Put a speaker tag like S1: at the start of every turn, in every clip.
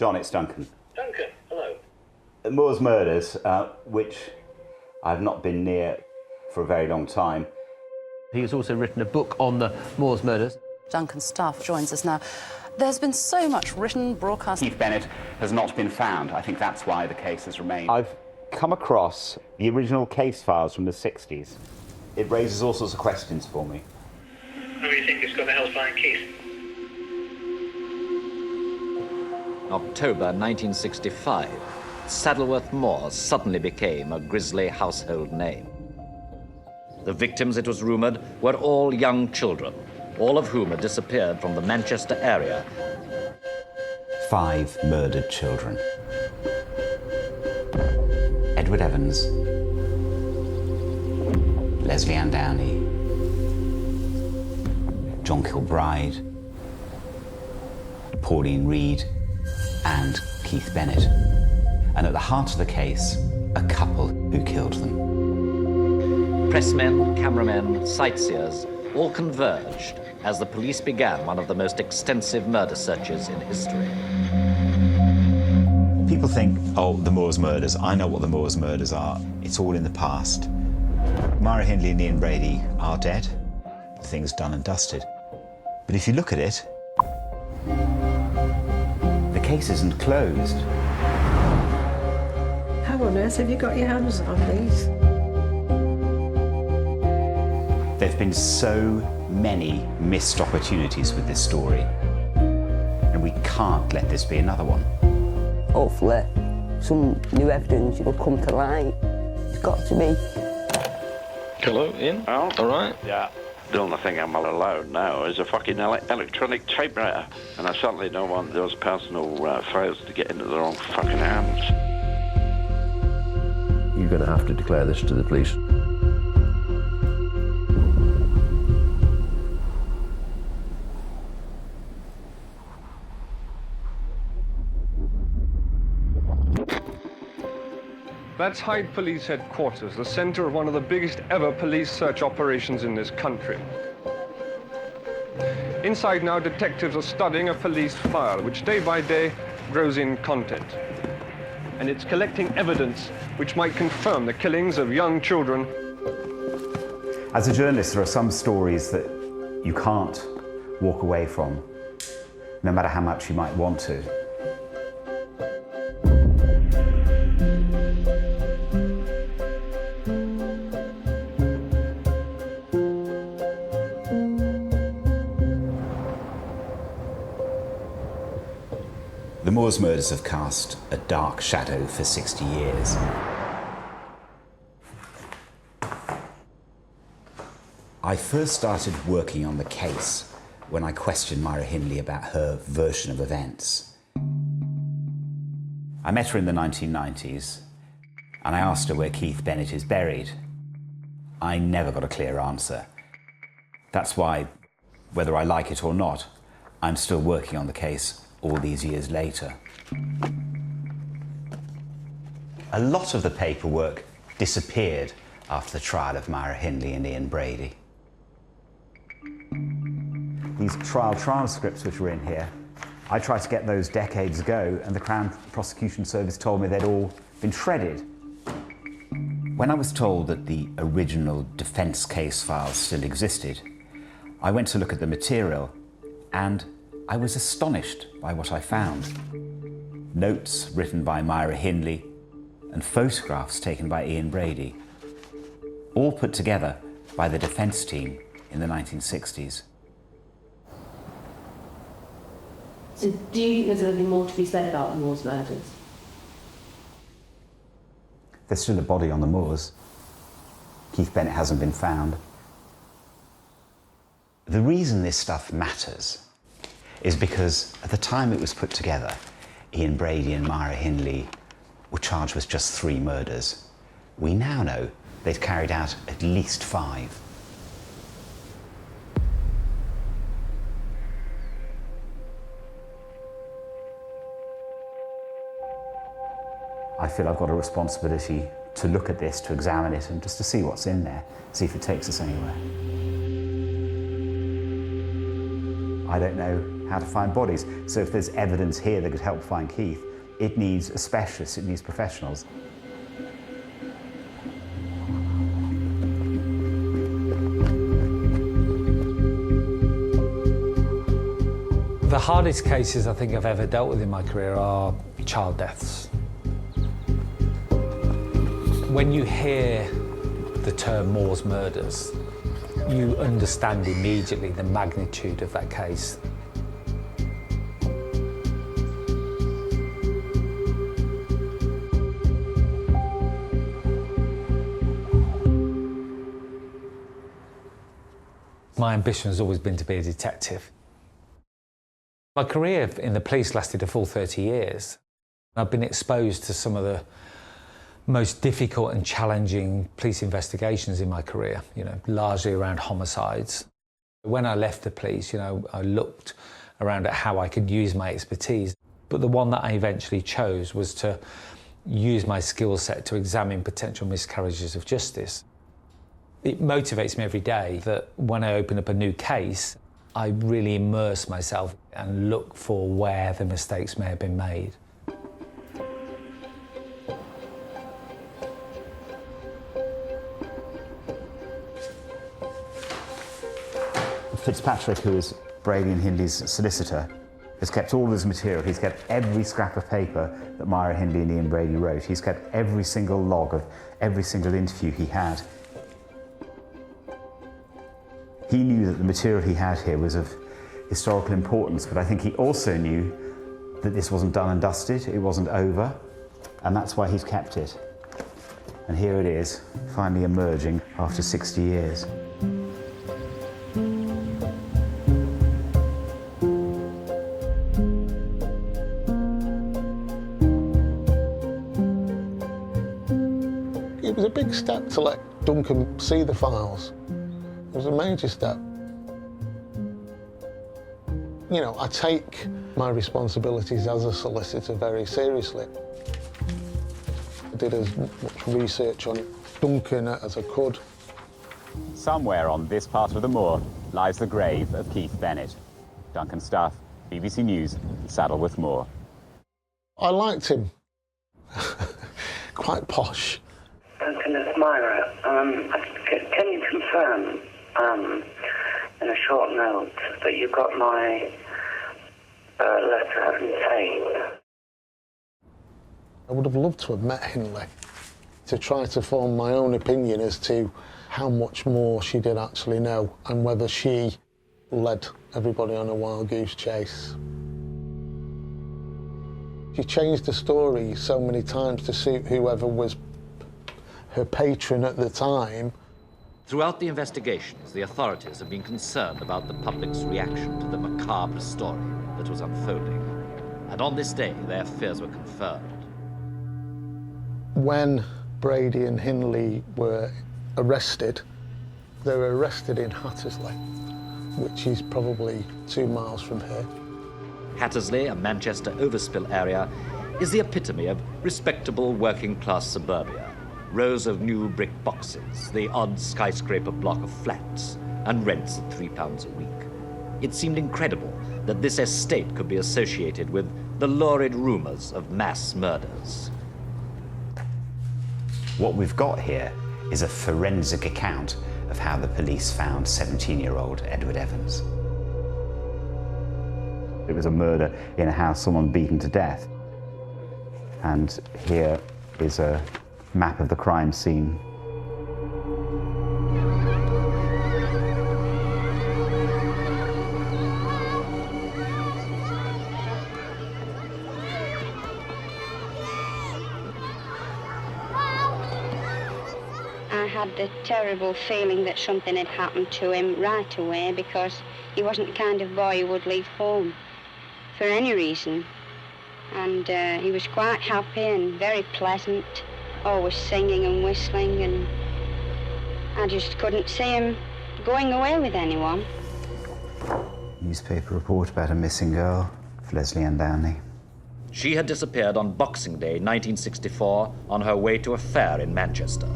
S1: John, it's Duncan.
S2: Duncan, hello.
S1: The Moors murders, which I've not been near for a very long time.
S3: He has also written a book on the Moors murders.
S4: Duncan Stuff joins us now. There's been so much written, broadcast.
S1: Keith Bennett has not been found. I think that's why the case has remained. I've come across the original case files from the 60s. It raises all sorts of questions for me.
S2: How do you think it's going to help find Keith?
S5: October 1965, Saddleworth Moors suddenly became a grisly household name. The victims, it was rumoured, were all young children, all of whom had disappeared from the Manchester area.
S1: 5 murdered children. Edward Evans, Leslie Ann Downey, John Kilbride, Pauline Reed, and Keith Bennett. And at the heart of the case, a couple who killed them.
S5: Pressmen, cameramen, sightseers all converged as the police began one of the most extensive murder searches in history.
S6: People think, oh, the Moors murders. I know what the Moors murders are. It's all in the past. Myra Hindley and Ian Brady are dead. The thing's done and dusted. But if you look at it,
S1: the case isn't closed.
S7: How on earth have you got your hands on these?
S1: There have been so many missed opportunities with this story, and we can't let this be another one.
S8: Hopefully, some new evidence will come to light. It's got to be.
S9: Hello, Ian?
S10: Oh?
S9: All right?
S10: Yeah. The only thing I'm allowed now is a fucking electronic typewriter, and I certainly don't want those personal files to get into the wrong fucking hands.
S3: You're going to have to declare this to the police.
S11: That's Hyde Police Headquarters, the center of one of the biggest ever police search operations in this country. Inside now, detectives are studying a police file, which day by day grows in content. And it's collecting evidence which might confirm the killings of young children.
S1: As a journalist, there are some stories that you can't walk away from, no matter how much you might want to. The Moors murders have cast a dark shadow for 60 years. I first started working on the case when I questioned Myra Hindley about her version of events. I met her in the 1990s, and I asked her where Keith Bennett is buried. I never got a clear answer. That's why, whether I like it or not, I'm still working on the case all these years later. A lot of the paperwork disappeared after the trial of Myra Hindley and Ian Brady. These trial transcripts which are in here, I tried to get those decades ago, and the Crown Prosecution Service told me they'd all been shredded. When I was told that the original defence case files still existed, I went to look at the material, and I was astonished by what I found. Notes written by Myra Hindley and photographs taken by Ian Brady, all put together by the defence team in the 1960s.
S8: So do you think there's anything more to be said about the Moors murders?
S1: There's still a body on the moors. Keith Bennett hasn't been found. The reason this stuff matters is because at the time it was put together, Ian Brady and Myra Hindley were charged with just 3 murders. We now know they'd carried out at least 5. I feel I've got a responsibility to look at this, to examine it, and just to see what's in there, see if it takes us anywhere. I don't know how to find bodies. So if there's evidence here that could help find Keith, it needs a specialist, it needs professionals.
S12: The hardest cases I think I've ever dealt with in my career are child deaths. When you hear the term Moors murders, you understand immediately the magnitude of that case. My ambition has always been to be a detective. My career in the police lasted a full 30 years. I've been exposed to some of the most difficult and challenging police investigations in my career, largely around homicides. When I left the police, I looked around at how I could use my expertise. But the one that I eventually chose was to use my skill set to examine potential miscarriages of justice. It motivates me every day that when I open up a new case, I really immerse myself and look for where the mistakes may have been made.
S1: Fitzpatrick, who is Brady and Hindley's solicitor, has kept all of his material. He's kept every scrap of paper that Myra Hindley and Ian Brady wrote. He's kept every single log of every single interview he had. He knew that the material he had here was of historical importance, but I think he also knew that this wasn't done and dusted, it wasn't over, and that's why he's kept it. And here it is, finally emerging after 60 years.
S13: It was a big step to let Duncan see the files. It was a major step. I take my responsibilities as a solicitor very seriously. I did as much research on Duncan as I could.
S6: Somewhere on this part of the moor lies the grave of Keith Bennett. Duncan Stuff, BBC News, Saddleworth Moor.
S13: I liked him. Quite posh.
S2: Duncan, it's Myra. Can you confirm, in a short note, that you got my letter and tape?
S13: I would have loved to have met Hindley to try to form my own opinion as to how much more she did actually know and whether she led everybody on a wild goose chase. She changed the story so many times to suit whoever was her patron at the time.
S5: Throughout the investigations, the authorities have been concerned about the public's reaction to the macabre story that was unfolding. And on this day, their fears were confirmed.
S13: When Brady and Hindley were arrested, they were arrested in Hattersley, which is probably 2 miles from here.
S5: Hattersley, a Manchester overspill area, is the epitome of respectable working-class suburbia. Rows of new brick boxes, the odd skyscraper block of flats, and rents at £3 a week. It seemed incredible that this estate could be associated with the lurid rumours of mass murders.
S1: What we've got here is a forensic account of how the police found 17-year-old Edward Evans. It was a murder in a house, someone beaten to death. And here is a map of the crime scene.
S14: I had the terrible feeling that something had happened to him right away because he wasn't the kind of boy who would leave home for any reason. And he was quite happy and very pleasant, always singing and whistling, and I just couldn't see him going away with anyone.
S1: Newspaper report about a missing girl, Leslie Ann Downey.
S5: She had disappeared on Boxing Day 1964 on her way to a fair in Manchester.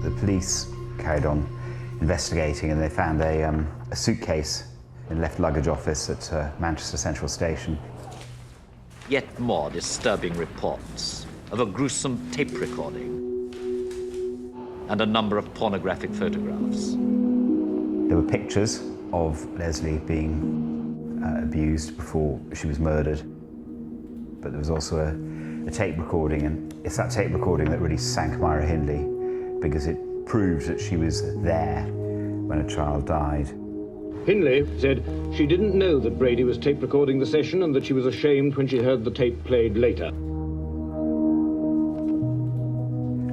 S1: The police carried on investigating and they found a suitcase in left luggage office at Manchester Central Station.
S5: Yet more disturbing reports of a gruesome tape recording and a number of pornographic photographs.
S1: There were pictures of Leslie being abused before she was murdered, but there was also a tape recording, and it's that tape recording that really sank Myra Hindley, because it proved that she was there when a child died.
S9: Hindley said she didn't know that Brady was tape recording the session and that she was ashamed when she heard the tape played later.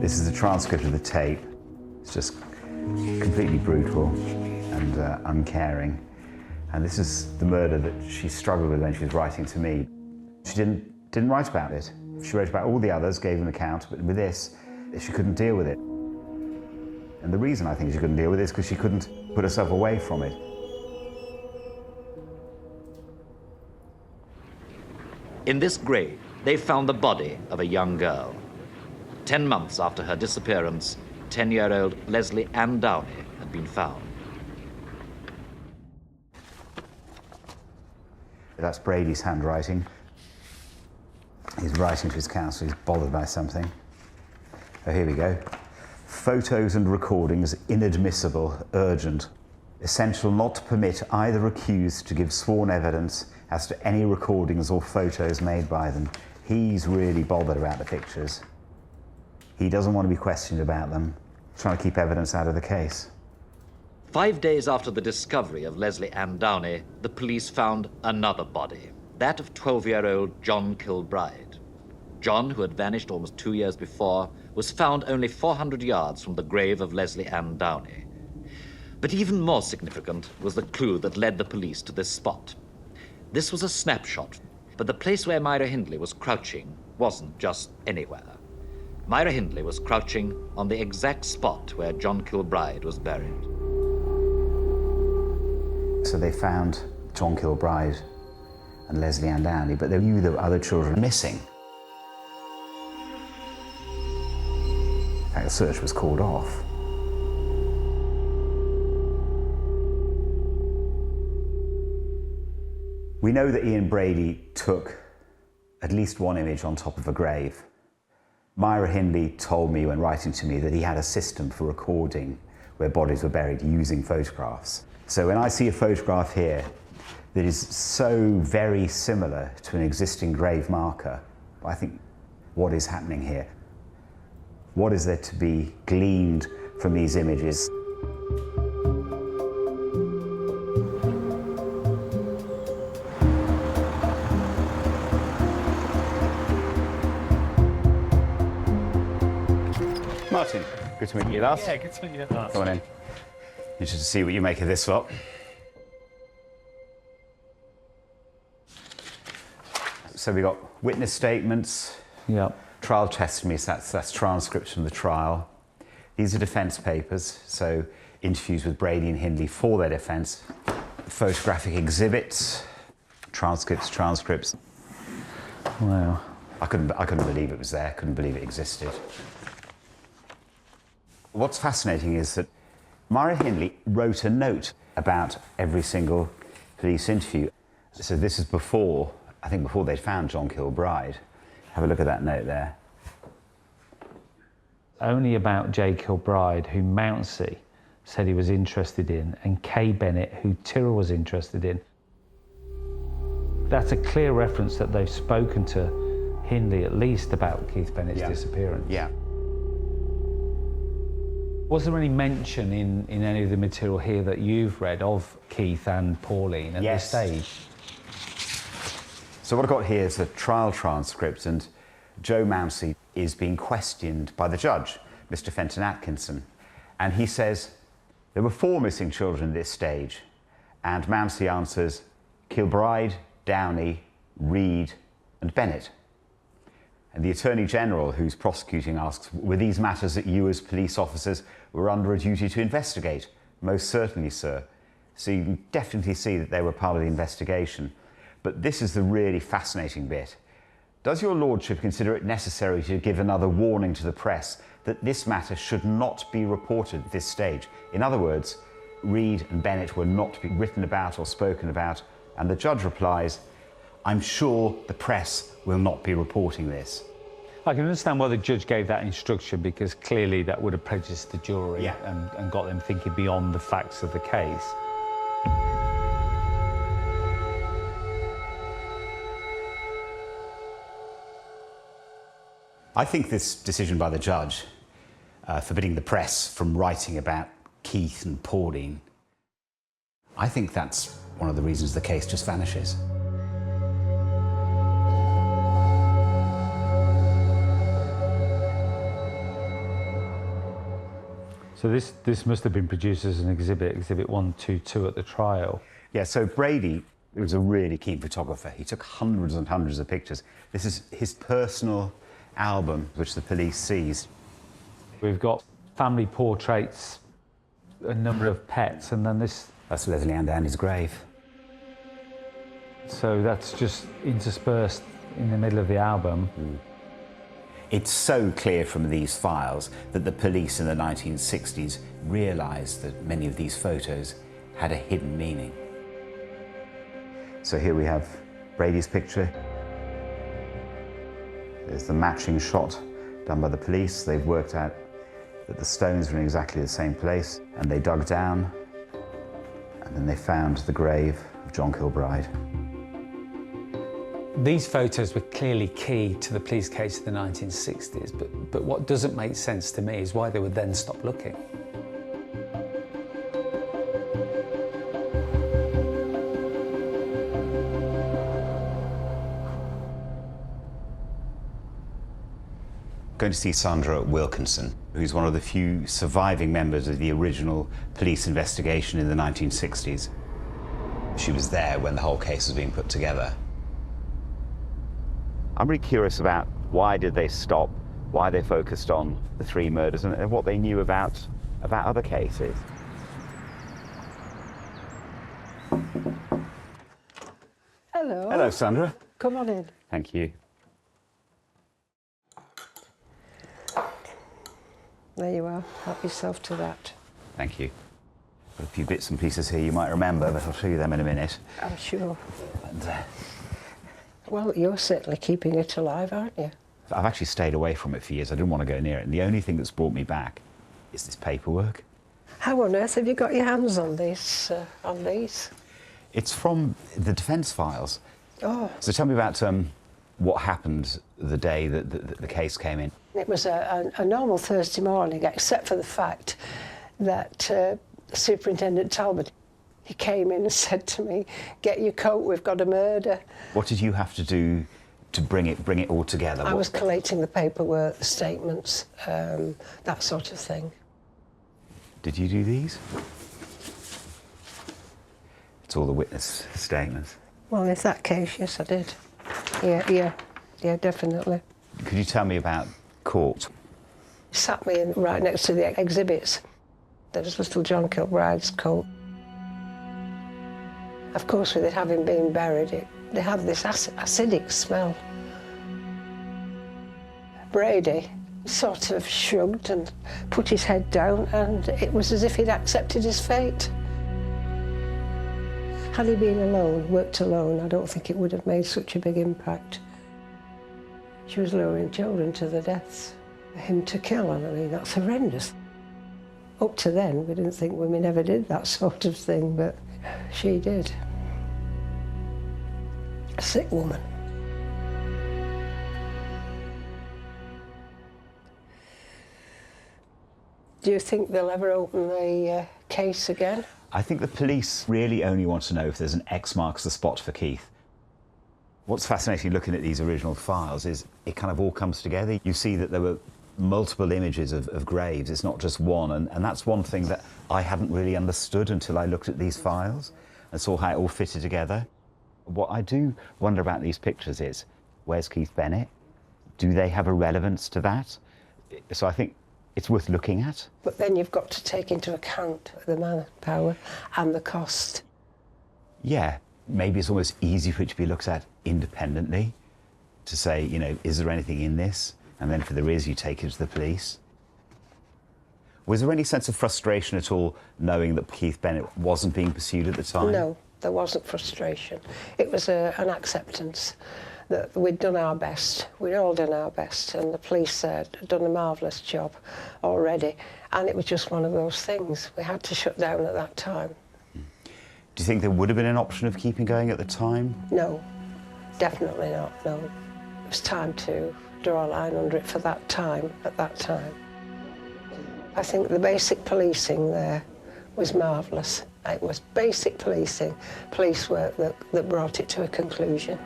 S1: This is a transcript of the tape. It's just completely brutal and uncaring. And this is the murder that she struggled with when she was writing to me. She didn't write about it. She wrote about all the others, gave an account, but with this, she couldn't deal with it. And the reason I think she couldn't deal with it is because she couldn't put herself away from it.
S5: In this grave, they found the body of a young girl. 10 months after her disappearance, 10-year-old Leslie Ann Downey had been found.
S1: That's Brady's handwriting. He's writing to his counsel, he's bothered by something. Oh, here we go. Photos and recordings inadmissible, urgent. Essential not to permit either accused to give sworn evidence as to any recordings or photos made by them. He's really bothered about the pictures. He doesn't want to be questioned about them, trying to keep evidence out of the case.
S5: 5 days after the discovery of Leslie Ann Downey, the police found another body, that of 12-year-old John Kilbride. John, who had vanished almost 2 years before, was found only 400 yards from the grave of Leslie Ann Downey. But even more significant was the clue that led the police to this spot. This was a snapshot, but the place where Myra Hindley was crouching wasn't just anywhere. Myra Hindley was crouching on the exact spot where John Kilbride was buried.
S1: So they found John Kilbride and Leslie Ann Downey, but they knew there were other children missing. In fact, the search was called off. We know that Ian Brady took at least one image on top of a grave. Myra Hindley told me when writing to me that he had a system for recording where bodies were buried using photographs. So when I see a photograph here that is so very similar to an existing grave marker, I think, what is happening here? What is there to be gleaned from these images? Martin, good to meet you, lad.
S15: Yeah, good to meet you. Lad.
S1: Come on in. Interested to see what you make of this lot. So we got witness statements, trial testimony, so that's transcripts from the trial. These are defence papers, so interviews with Brady and Hindley for their defence. Photographic exhibits, transcripts.
S12: Wow.
S1: I couldn't believe it was there, couldn't believe it existed. What's fascinating is that Myra Hindley wrote a note about every single police interview. So this is before, I think before they'd found John Kilbride. Have a look at that note there.
S12: Only about J. Kilbride, who Mounsey said he was interested in, and Kay Bennett, who Tyrrell was interested in. That's a clear reference that they've spoken to Hindley at least about Keith Bennett's disappearance.
S1: Yeah.
S12: Was there any mention in any of the material here that you've read of Keith and Pauline at this stage?
S1: So what I've got here is a trial transcript, and Joe Mounsey is being questioned by the judge, Mr. Fenton Atkinson, and he says there were 4 missing children at this stage, and Mounsey answers Kilbride, Downey, Reed and Bennett. And the Attorney General, who's prosecuting, asks, were these matters that you as police officers were under a duty to investigate? Most certainly, sir. So you can definitely see that they were part of the investigation. But this is the really fascinating bit. Does your lordship consider it necessary to give another warning to the press that this matter should not be reported at this stage? In other words, Reed and Bennett were not to be written about or spoken about, and the judge replies, "I'm sure the press will not be reporting this."
S12: I can understand why the judge gave that instruction, because clearly that would have prejudiced the jury and got them thinking beyond the facts of the case.
S1: I think this decision by the judge, forbidding the press from writing about Keith and Pauline, I think that's one of the reasons the case just vanishes.
S12: So this must have been produced as an exhibit 122 at the trial.
S1: Yeah, so Brady was a really keen photographer. He took hundreds and hundreds of pictures. This is his personal album, which the police seized.
S12: We've got family portraits, a number of pets, and then this.
S1: That's Leslie Ann Downey's grave.
S12: So that's just interspersed in the middle of the album.
S1: It's so clear from these files that the police in the 1960s realised that many of these photos had a hidden meaning. So here we have Brady's picture. There's the matching shot done by the police. They've worked out that the stones were in exactly the same place, and they dug down, and then they found the grave of John Kilbride.
S12: These photos were clearly key to the police case of the 1960s, but what doesn't make sense to me is why they would then stop looking.
S1: Going to see Sandra Wilkinson, who's one of the few surviving members of the original police investigation in the 1960s. She was there when the whole case was being put together. I'm really curious about why did they stop, why they focused on the three murders, and what they knew about other cases.
S7: Hello.
S1: Hello, Sandra.
S7: Come on in.
S1: Thank you.
S7: There you are. Help yourself to that.
S1: Thank you. Got a few bits and pieces here you might remember, but I'll show you them in a minute.
S7: I'm sure.
S1: And,
S7: well, you're certainly keeping it alive, aren't you?
S1: I've actually stayed away from it for years. I didn't want to go near it. And the only thing that's brought me back is this paperwork.
S7: How on earth have you got your hands on these?
S1: It's from the defence files.
S7: Oh.
S1: So tell me about what happened the day that the case came in.
S7: It was a normal Thursday morning, except for the fact that Superintendent Talbot, he came in and said to me, "Get your coat, we've got a murder."
S1: What did you have to do to bring it all together?
S7: I was collating the paperwork, the statements, that sort of thing.
S1: Did you do these? It's all the witness statements.
S7: Well, in that case, yes, I did. Yeah, definitely.
S1: Could you tell me about court?
S7: He sat me in right next to the exhibits. There was little John Kilbride's coat. Of course, with it having been buried, they had this acidic smell. Brady sort of shrugged and put his head down, and it was as if he'd accepted his fate. Had he been alone, worked alone, I don't think it would have made such a big impact. She was luring children to the deaths for him to kill, and I mean, that's horrendous. Up to then, we didn't think women ever did that sort of thing, but she did. A sick woman. Do you think they'll ever open the case again?
S1: I think the police really only want to know if there's an X marks the spot for Keith. What's fascinating looking at these original files is it kind of all comes together. You see that there were multiple images of graves. It's not just one, and that's one thing that I hadn't really understood until I looked at these files and saw how it all fitted together. What I do wonder about these pictures is, where's Keith Bennett? Do they have a relevance to that? So I think it's worth looking at.
S7: But then you've got to take into account the manpower and the cost.
S1: Yeah, maybe it's almost easy for it to be looked at independently, to say, you know, is there anything in this? And then if there is, you take it to the police. Was there any sense of frustration at all knowing that Keith Bennett wasn't being pursued at the time?
S7: No, there wasn't frustration. It was an acceptance that we'd done our best. We'd all done our best, and the police had done a marvellous job already. And it was just one of those things. We had to shut down at that time.
S1: Do you think there would have been an option of keeping going at the time?
S7: No, definitely not, no. It was time to draw a line under it for that time, at that time. I think the basic policing there was marvellous. It was basic policing, police work that brought it to a conclusion.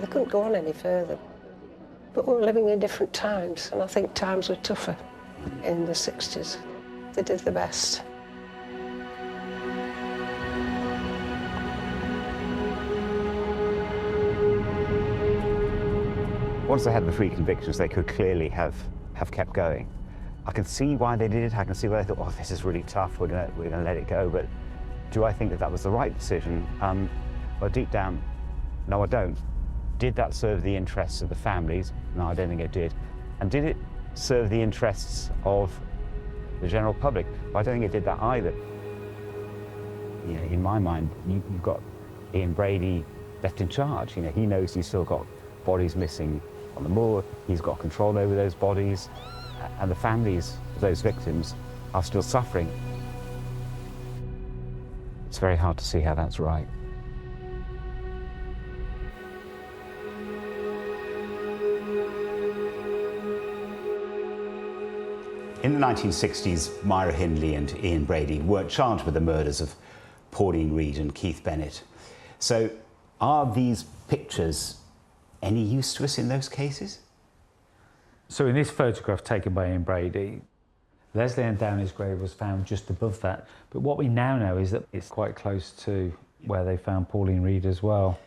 S7: They couldn't go on any further. But we were living in different times, and I think times were tougher in the 60s. They did the best.
S1: Once they had the 3 convictions, they could clearly have kept going. I can see why they did it. I can see why they thought, oh, this is really tough, we're gonna let it go. But do I think that that was the right decision? Well, deep down, no, I don't. Did that serve the interests of the families? No, I don't think it did. And did it serve the interests of the general public? Well, I don't think it did that either. You know, in my mind, you've got Ian Brady left in charge. You know, he knows he's still got bodies missing on the moor. He's got control over those bodies, and the families of those victims are still suffering. It's very hard to see how that's right. In the 1960s, Myra Hindley and Ian Brady weren't charged with the murders of Pauline Reed and Keith Bennett. So are these pictures any use to us in those cases?
S12: So in this photograph taken by Ian Brady, Leslie Ann Downey's grave was found just above that. But what we now know is that it's quite close to where they found Pauline Reed as well.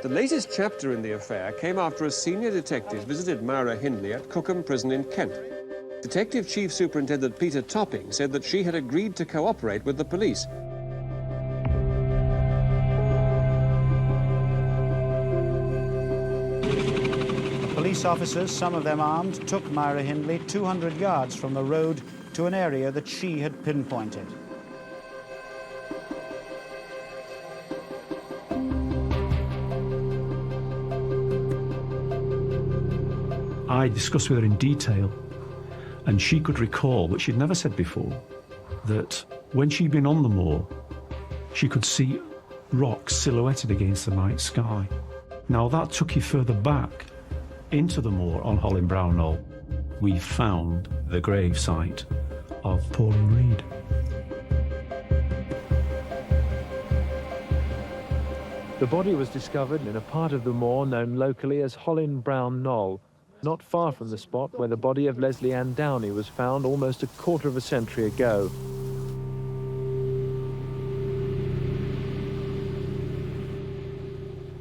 S11: The latest chapter in the affair came after a senior detective visited Myra Hindley at Cookham Prison in Kent. Detective Chief Superintendent Peter Topping said that she had agreed to cooperate with the police.
S15: Police officers, some of them armed, took Myra Hindley 200 yards from the road to an area that she had pinpointed.
S16: I discussed with her in detail, and she could recall, which she'd never said before, that when she'd been on the moor, she could see rocks silhouetted against the night sky. Now that took you further back into the moor on Holland Brown Knoll. We found the grave site of Pauline Reed.
S3: The body was discovered in a part of the moor known locally as Holland Brown Knoll, not far from the spot where the body of Leslie Ann Downey was found almost a quarter of a century ago.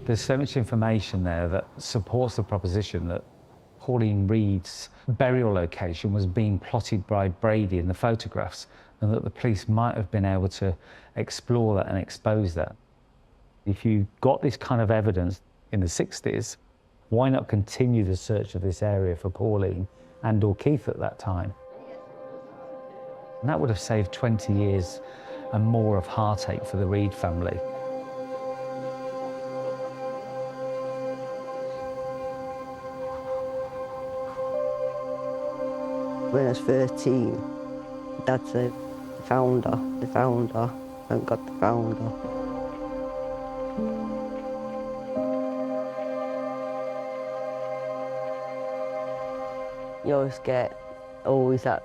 S12: There's so much information there that supports the proposition that Pauline Reed's burial location was being plotted by Brady in the photographs, and that the police might have been able to explore that and expose that. If you got this kind of evidence in the 60s, why not continue the search of this area for Pauline and or Keith at that time? And that would have saved 20 years and more of heartache for the Reed family.
S8: When I was 13, Dad said, they found her, thank God they found her. You always get, oh, is that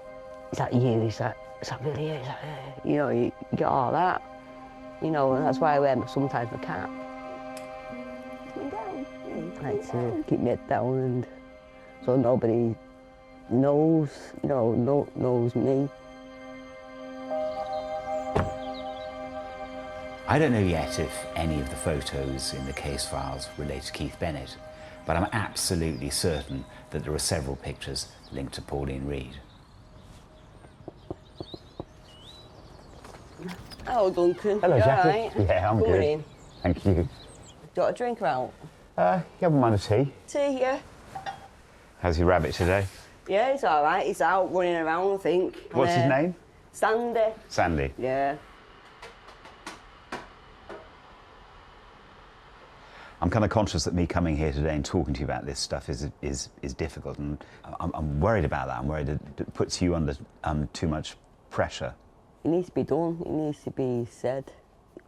S8: you? Is that really you? Is that her? You know, you get all that. You know, and that's why I wear sometimes my cap. I like to keep my head down, and so nobody knows, you know, knows me.
S1: I don't know yet if any of the photos in the case files relate to Keith Bennett, but I'm absolutely certain that there are several pictures linked to Pauline Reed.
S8: Hello, Duncan.
S1: Hello,
S8: You
S1: Jackie.
S8: all right?
S1: Yeah, I'm
S8: Come
S1: good.
S8: in.
S1: Thank you.
S8: Do you want a drink about?
S1: You haven't mind a tea?
S8: Tea, yeah.
S1: How's your rabbit today?
S8: Yeah, he's all right. He's out running around, I think.
S1: What's his name?
S8: Sandy.
S1: Sandy.
S8: Yeah.
S1: I'm kind of conscious that me coming here today and talking to you about this stuff is difficult, and I'm worried about that. I'm worried it puts you under too much pressure.
S8: It needs to be done. It needs to be said.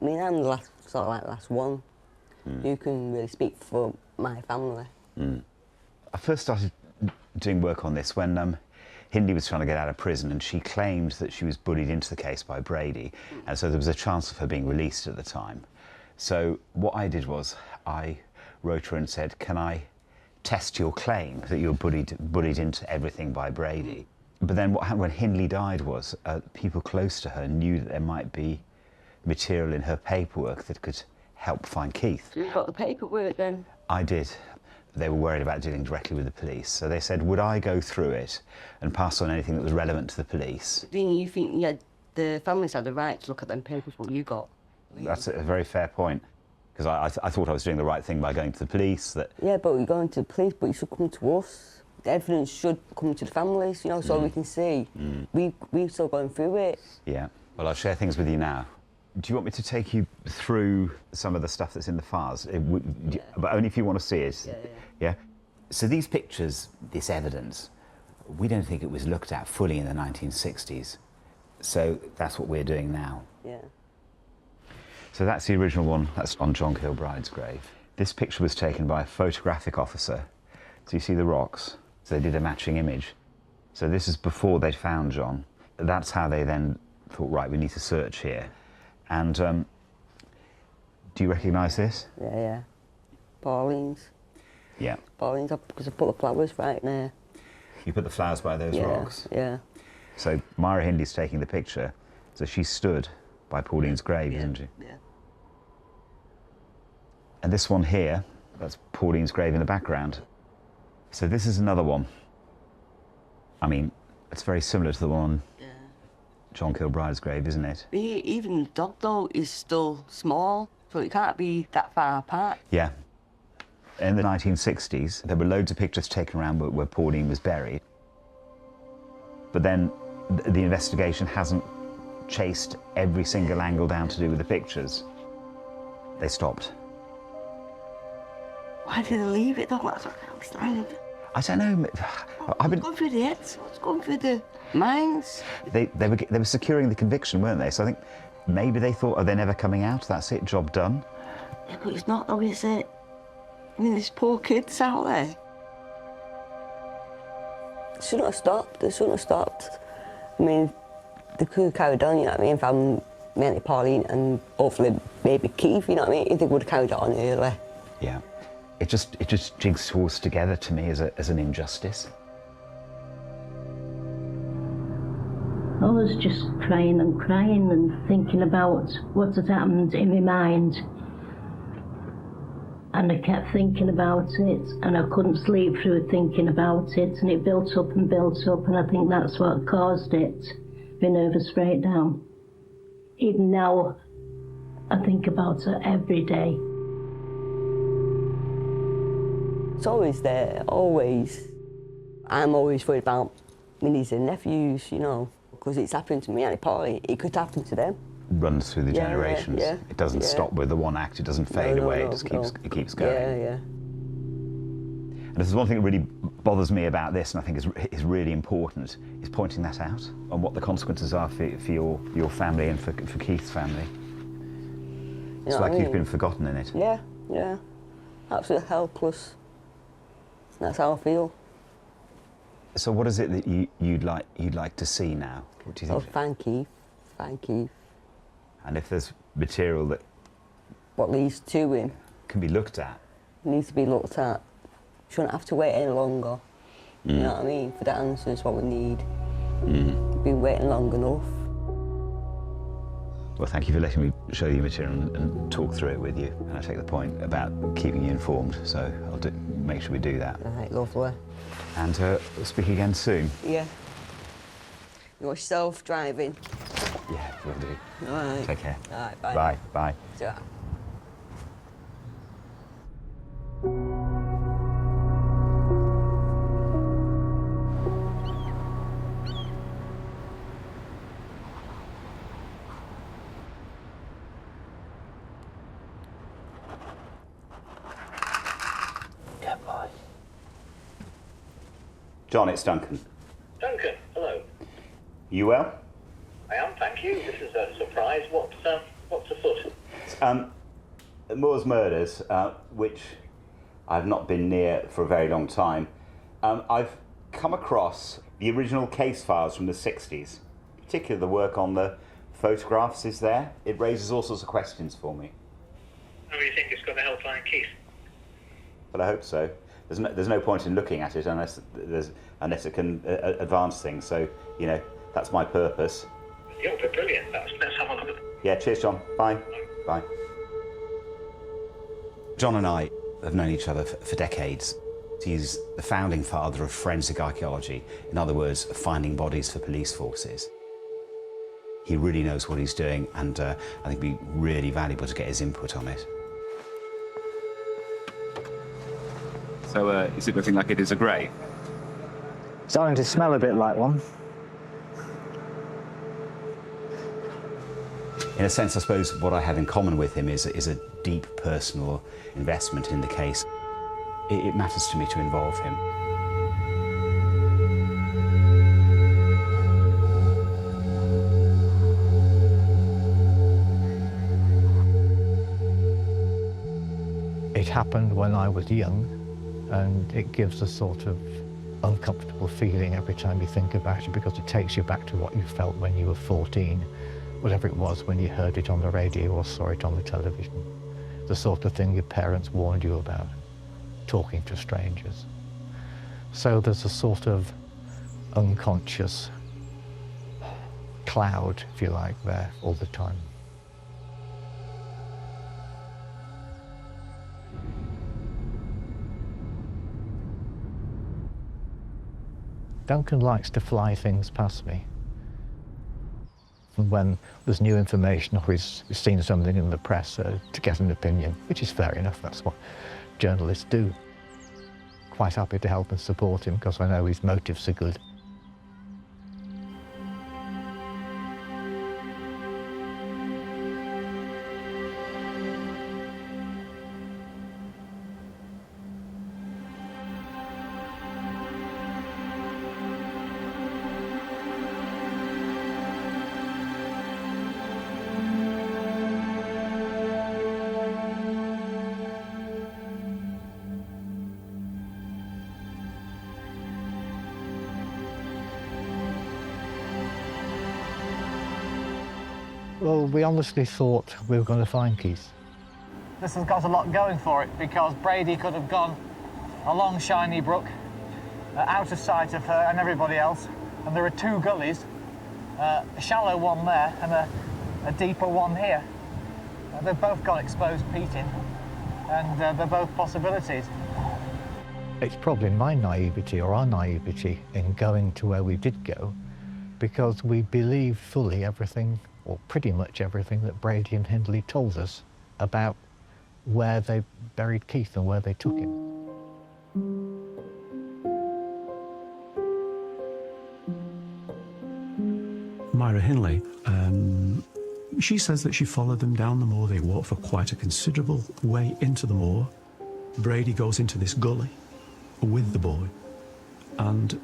S8: I mean, I'm the last, sort of like the last one who can really speak for my family.
S1: I first started doing work on this when Hindley was trying to get out of prison, and she claimed that she was bullied into the case by Brady, and so there was a chance of her being released at the time. So what I did was I wrote her and said, can I test your claim that you're bullied into everything by Brady? But then what happened when Hindley died was people close to her knew that there might be material in her paperwork that could help find Keith.
S8: You got the paperwork then?
S1: I did. They were worried about dealing directly with the police, so they said, would I go through it and pass on anything that was relevant to the police?
S8: Do you think the families had the right to look at them papers, what you got?
S1: That's a very fair point, because I thought I was doing the right thing by going to the police. That
S8: Yeah, but you're going to the police, but you should come to us. The evidence should come to the families, you know, so we can see. We're still going through it.
S1: Yeah, well, I'll share things with you now. Do you want me to take you through some of the stuff that's in the files? But only if you want to see it. Yeah? So these pictures, this evidence, we don't think it was looked at fully in the 1960s. So that's what we're doing now.
S8: Yeah.
S1: So that's the original one, that's on John Kilbride's grave. This picture was taken by a photographic officer. So you see the rocks? So they did a matching image. So this is before they'd found John. That's how they then thought, right, we need to search here. And do you recognise this?
S8: Yeah. Pauline's.
S1: Yeah.
S8: Pauline's, because I put the flowers right there.
S1: You put the flowers by those rocks?
S8: Yeah.
S1: So Myra Hindley's taking the picture, so she stood by Pauline's grave, isn't she?
S8: Yeah.
S1: And this one here, that's Pauline's grave in the background. So this is another one. I mean, it's very similar to the one on John Kilbride's grave, isn't it?
S8: Even the dog, though, is still small, so it can't be that far apart.
S1: Yeah. In the 1960s, there were loads of pictures taken around where Pauline was buried. But then the investigation hasn't chased every single angle down to do with the pictures. They stopped.
S8: Why did they leave it, though? That's what I was trying to...
S1: I don't know.
S8: What's going through the heads? What's going through the minds?
S1: They were securing the conviction, weren't they? So I think maybe they thought, oh, they're never coming out, that's it, job done.
S8: Yeah, but it's not, though, is it? I mean, there's poor kids out there. They shouldn't have stopped. They shouldn't have stopped. I mean, they could have carried on, you know what I mean? Found mainly Pauline and hopefully maybe Keith, you know what I mean? If they would have carried on early.
S1: Yeah. It just jigsaws together to me as an injustice.
S17: I was just crying and thinking about what had happened in my mind. And I kept thinking about it, and I couldn't sleep through thinking about it, and it built up, and I think that's what caused it, the nervous breakdown. Even now, I think about it every day.
S8: It's always there, always. I'm always worried about my nieces and nephews, you know, because it's happened to me and Pauline, it could happen to them.
S1: Runs through the generations.
S8: Yeah,
S1: it doesn't stop with the one act, it doesn't fade away, it just keeps going.
S8: Yeah.
S1: And this is one thing that really bothers me about this, and I think is really important, is pointing that out, and what the consequences are for your family and for Keith's family. It's like you've been forgotten in it.
S8: Yeah. Absolutely helpless. That's how I feel.
S1: So what is it that you'd like to see now? What do you think?
S8: Oh, thank you.
S1: And if there's material that...
S8: What leads to him?
S1: Can be looked at.
S8: Needs to be looked at. Shouldn't have to wait any longer. You know what I mean? For the answers, what we need. We've been waiting long enough.
S1: Well, thank you for letting me
S6: show you material and talk through it with you. And I take the point about keeping you informed, so I'll make sure we do that.
S8: Right, lovely.
S6: And we'll speak again soon.
S8: Yeah. You're self-driving.
S6: Yeah, will do.
S8: All right.
S6: Take care.
S8: All right, bye.
S6: Bye. Bye.
S8: Ta.
S1: John, it's Duncan.
S18: Duncan, hello.
S1: You well?
S18: I am, thank you. This is a surprise. What's afoot?
S1: The Moors murders, which I've not been near for a very long time. I've come across the original case files from the 60s. Particularly the work on the photographs is there. It raises all sorts of questions for me.
S18: How do you think it's got the helpline keys?
S1: But I hope so. There's no point in looking at it unless it can advance things. So, you know, that's my purpose.
S18: You're brilliant. Let's have a look at it.
S1: Yeah, cheers, John. Bye. Bye. John and I have known each other for decades. He's the founding father of forensic archaeology. In other words, finding bodies for police forces. He really knows what he's doing, and I think it'd be really valuable to get his input on it.
S19: So, is it looking like it is a grave?
S20: Starting to smell a bit like one.
S1: In a sense, I suppose what I have in common with him is a deep personal investment in the case. It matters to me to involve him.
S20: It happened when I was young, and it gives a sort of uncomfortable feeling every time you think about it, because it takes you back to what you felt when you were 14, whatever it was when you heard it on the radio or saw it on the television. The sort of thing your parents warned you about, talking to strangers. So there's a sort of unconscious cloud, if you like, there all the time. Duncan likes to fly things past me. And when there's new information or he's seen something in the press to get an opinion, which is fair enough, that's what journalists do. Quite happy to help and support him because I know his motives are good. Well, we honestly thought we were going to find Keith.
S21: This has got a lot going for it because Brady could have gone along Shiny Brook, out of sight of her and everybody else, and there are two gullies, a shallow one there and a deeper one here. They've both got exposed peating, and they're both possibilities.
S20: It's probably my naivety or our naivety in going to where we did go, because we believed fully everything, or pretty much everything, that Brady and Hindley told us about where they buried Keith and where they took him.
S16: Myra Hindley, she says that she followed them down the moor. They walked for quite a considerable way into the moor. Brady goes into this gully with the boy, and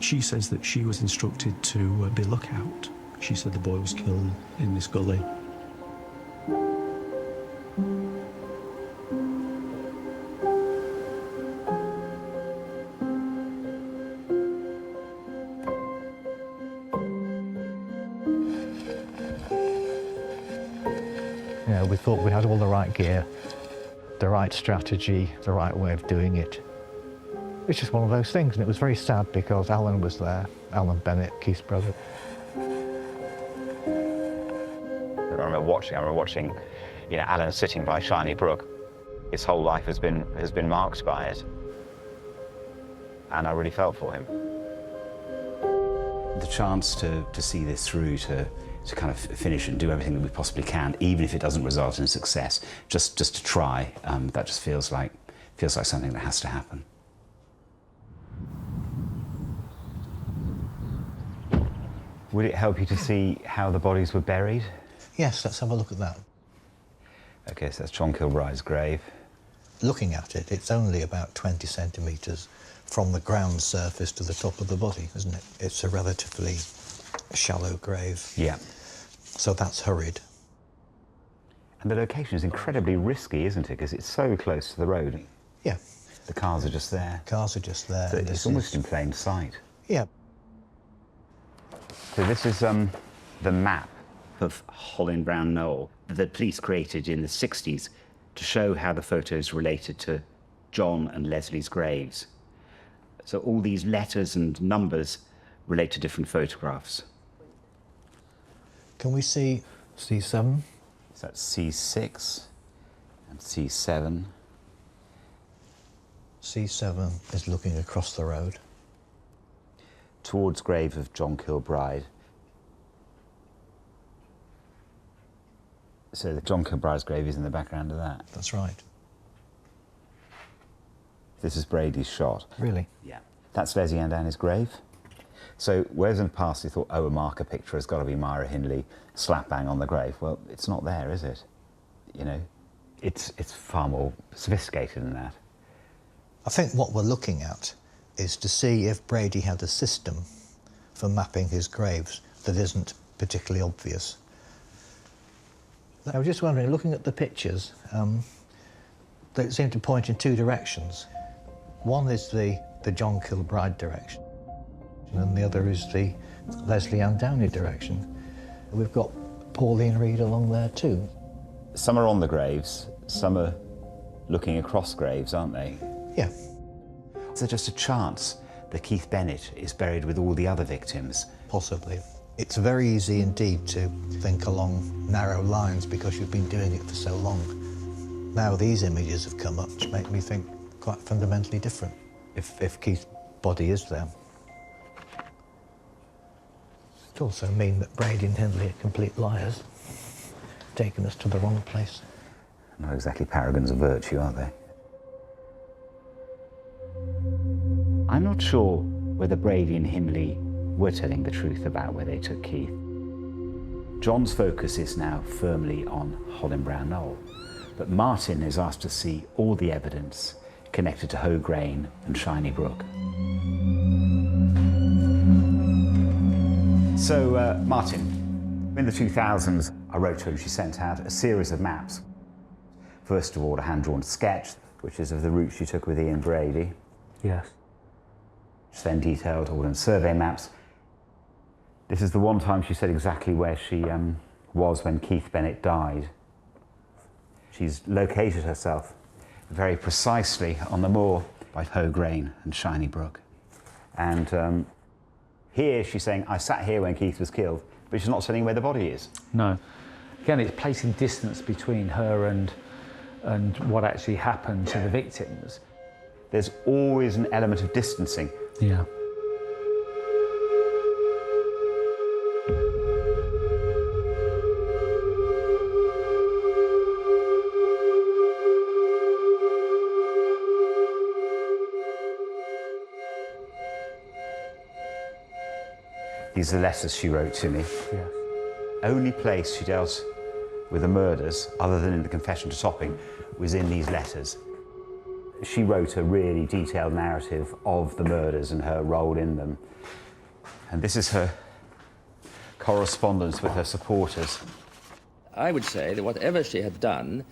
S16: she says that she was instructed to be lookout. She said the boy was killed in this gully.
S20: You know, we thought we had all the right gear, the right strategy, the right way of doing it. It's just one of those things, and it was very sad because Alan was there, Alan Bennett, Keith's brother.
S1: There
S6: remember watching, you know, Alan sitting by Shiny Brook. His whole life has been marked by it, and I really felt for him.
S1: The chance to see this through, to kind of finish and do everything that we possibly can, even if it doesn't result in success, just to try, that just feels like something that has to happen. Would it help you to see how the bodies were buried?
S20: Yes, let's have a look at that.
S1: Okay, so that's John Kilbride's grave.
S20: Looking at it, it's only about 20 centimetres from the ground surface to the top of the body, isn't it? It's a relatively shallow grave.
S1: Yeah.
S20: So that's hurried.
S1: And the location is incredibly risky, isn't it? Because it's so close to the road.
S20: Yeah.
S1: The cars are just there.
S20: Cars are just there.
S1: So it's almost in plain sight.
S20: Yeah.
S1: So this is the map of Holland Brown Knoll that the police created in the 60s to show how the photos related to John and Leslie's graves. So all these letters and numbers relate to different photographs.
S20: Can we see C7?
S1: So that's C6 and C7.
S20: C7 is looking across the road.
S1: Towards grave of John Kilbride. So the John Kilbride's grave is in the background of that.
S20: That's right.
S1: This is Brady's shot.
S20: Really?
S1: Yeah. That's Leslie Ann Downey's grave. So whereas in the past you thought, oh, a marker picture has got to be Myra Hindley slap bang on the grave. Well, it's not there, is it? You know, it's far more sophisticated than that.
S20: I think what we're looking at is to see if Brady had a system for mapping his graves that isn't particularly obvious. I was just wondering, looking at the pictures, they seem to point in two directions. One is the John Kilbride direction, and the other is the Leslie Ann Downey direction. We've got Pauline Reed along there too.
S1: Some are on the graves, some are looking across graves, aren't they?
S20: Yeah.
S1: Is there just a chance that Keith Bennett is buried with all the other victims?
S20: Possibly. It's very easy indeed to think along narrow lines because you've been doing it for so long. Now these images have come up which make me think quite fundamentally different, if Keith's body is there. It also mean that Brady and Hindley are complete liars, taking us to the wrong place.
S1: Not exactly paragons of virtue, are they? I'm not sure whether Brady and Hindley were telling the truth about where they took Keith. John's focus is now firmly on Holland Brown Knoll, but Martin is asked to see all the evidence connected to Hoe Grain and Shiny Brook. So, Martin, in the 2000s, I wrote to her and she sent out a series of maps. First of all, a hand-drawn sketch, which is of the route she took with Ian Brady.
S12: Yes.
S1: She then detailed all in survey maps. This is the one time she said exactly where she was when Keith Bennett died. She's located herself very precisely on the moor by Hoe Grain and Shiny Brook. And here she's saying, I sat here when Keith was killed, but she's not telling where the body is.
S12: No. Again, it's placing distance between her and what actually happened to the victims.
S1: There's always an element of distancing.
S12: Yeah.
S1: These are the letters she wrote to me.
S12: Yes.
S1: Only place she dealt with the murders, other than in the confession to Topping, was in these letters. She wrote a really detailed narrative of the murders and her role in them. And this is her correspondence with her supporters.
S4: I would say that whatever she had done,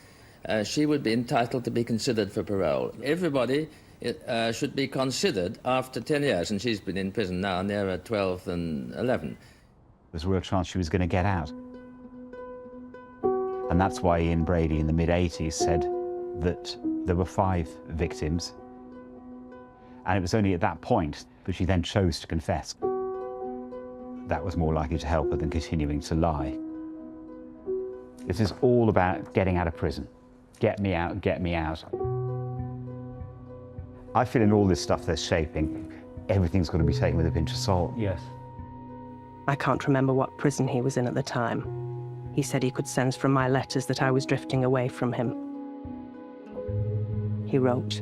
S4: she would be entitled to be considered for parole. Everybody should be considered after 10 years, and she's been in prison now nearer 12 than 11.
S1: There's a real chance she was going to get out. And that's why Ian Brady in the mid-80s said that there were 5 victims. And it was only at that point that she then chose to confess. That was more likely to help her than continuing to lie. This is all about getting out of prison. Get me out, get me out. I feel in all this stuff they're shaping, everything's got to be taken with a pinch of salt.
S12: Yes.
S10: I can't remember what prison he was in at the time. He said he could sense from my letters that I was drifting away from him. He wrote,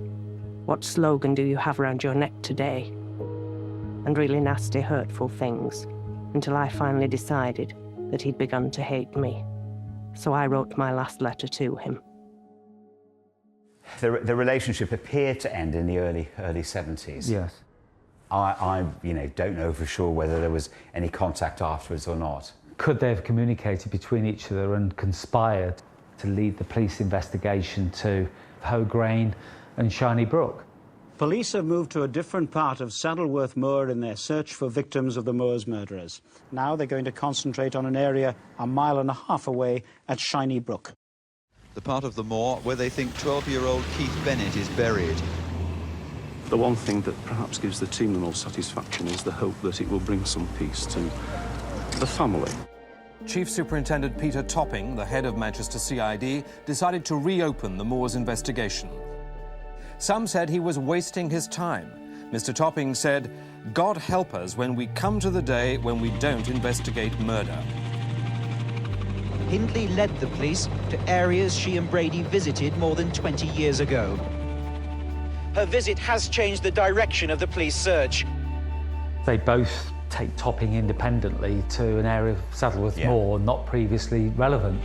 S10: "What slogan do you have around your neck today?" And really nasty, hurtful things, until I finally decided that he'd begun to hate me. So I wrote my last letter to him.
S1: The relationship appeared to end in the early 70s.
S12: Yes.
S1: I don't know for sure whether there was any contact afterwards or not.
S12: Could they have communicated between each other and conspired to lead the police investigation to Hograin and Shiny Brook?
S15: Police have moved to a different part of Saddleworth Moor in their search for victims of the Moors murderers. Now they're going to concentrate on an area 1.5 miles away at Shiny Brook.
S22: The part of the moor where they think 12-year-old Keith Bennett is buried.
S23: The one thing that perhaps gives the team the most satisfaction is the hope that it will bring some peace to the family.
S24: Chief Superintendent Peter Topping, the head of Manchester CID, decided to reopen the Moors investigation. Some said he was wasting his time. Mr. Topping said, "God help us when we come to the day when we don't investigate murder."
S25: Hindley led the police to areas she and Brady visited more than 20 years ago. Her visit has changed the direction of the police search.
S12: They both take Topping independently to an area of Saddleworth Moor not previously relevant.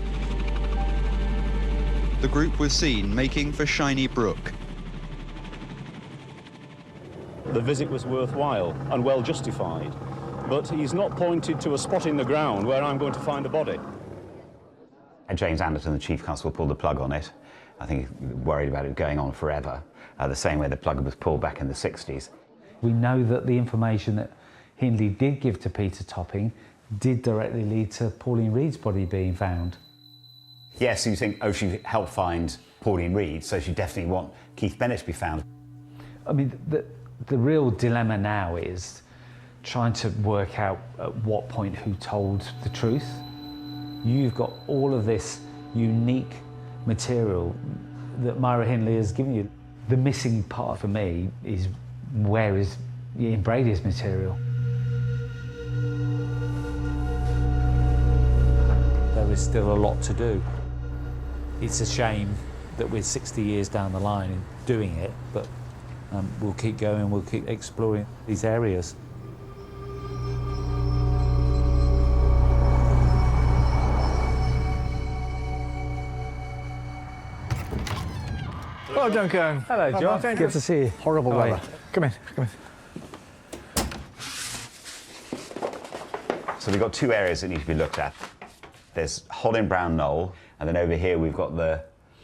S22: The group was seen making for Shiny Brook.
S23: The visit was worthwhile and well justified, but he's not pointed to a spot in the ground where I'm going to find a body.
S1: And James Anderton, the Chief Constable, pulled the plug on it. I think he worried about it going on forever, the same way the plug was pulled back in the 60s.
S12: We know that the information that Hindley did give to Peter Topping did directly lead to Pauline Reed's body being found.
S1: Yes, so you think, oh, she helped find Pauline Reed, so she definitely want Keith Bennett to be found.
S12: I mean, the real dilemma now is trying to work out at what point who told the truth. You've got all of this unique material that Myra Hindley has given you. The missing part for me is where is Ian Brady's material? There is still a lot to do. It's a shame that we're 60 years down the line in doing it, but we'll keep going, we'll keep exploring these areas.
S21: Hello, Duncan.
S12: Hello, John. Good to see you.
S21: Horrible weather. Come in, come in.
S1: So we've got two areas that need to be looked at. There's Hollin Brown Knoll, and then over here we've got the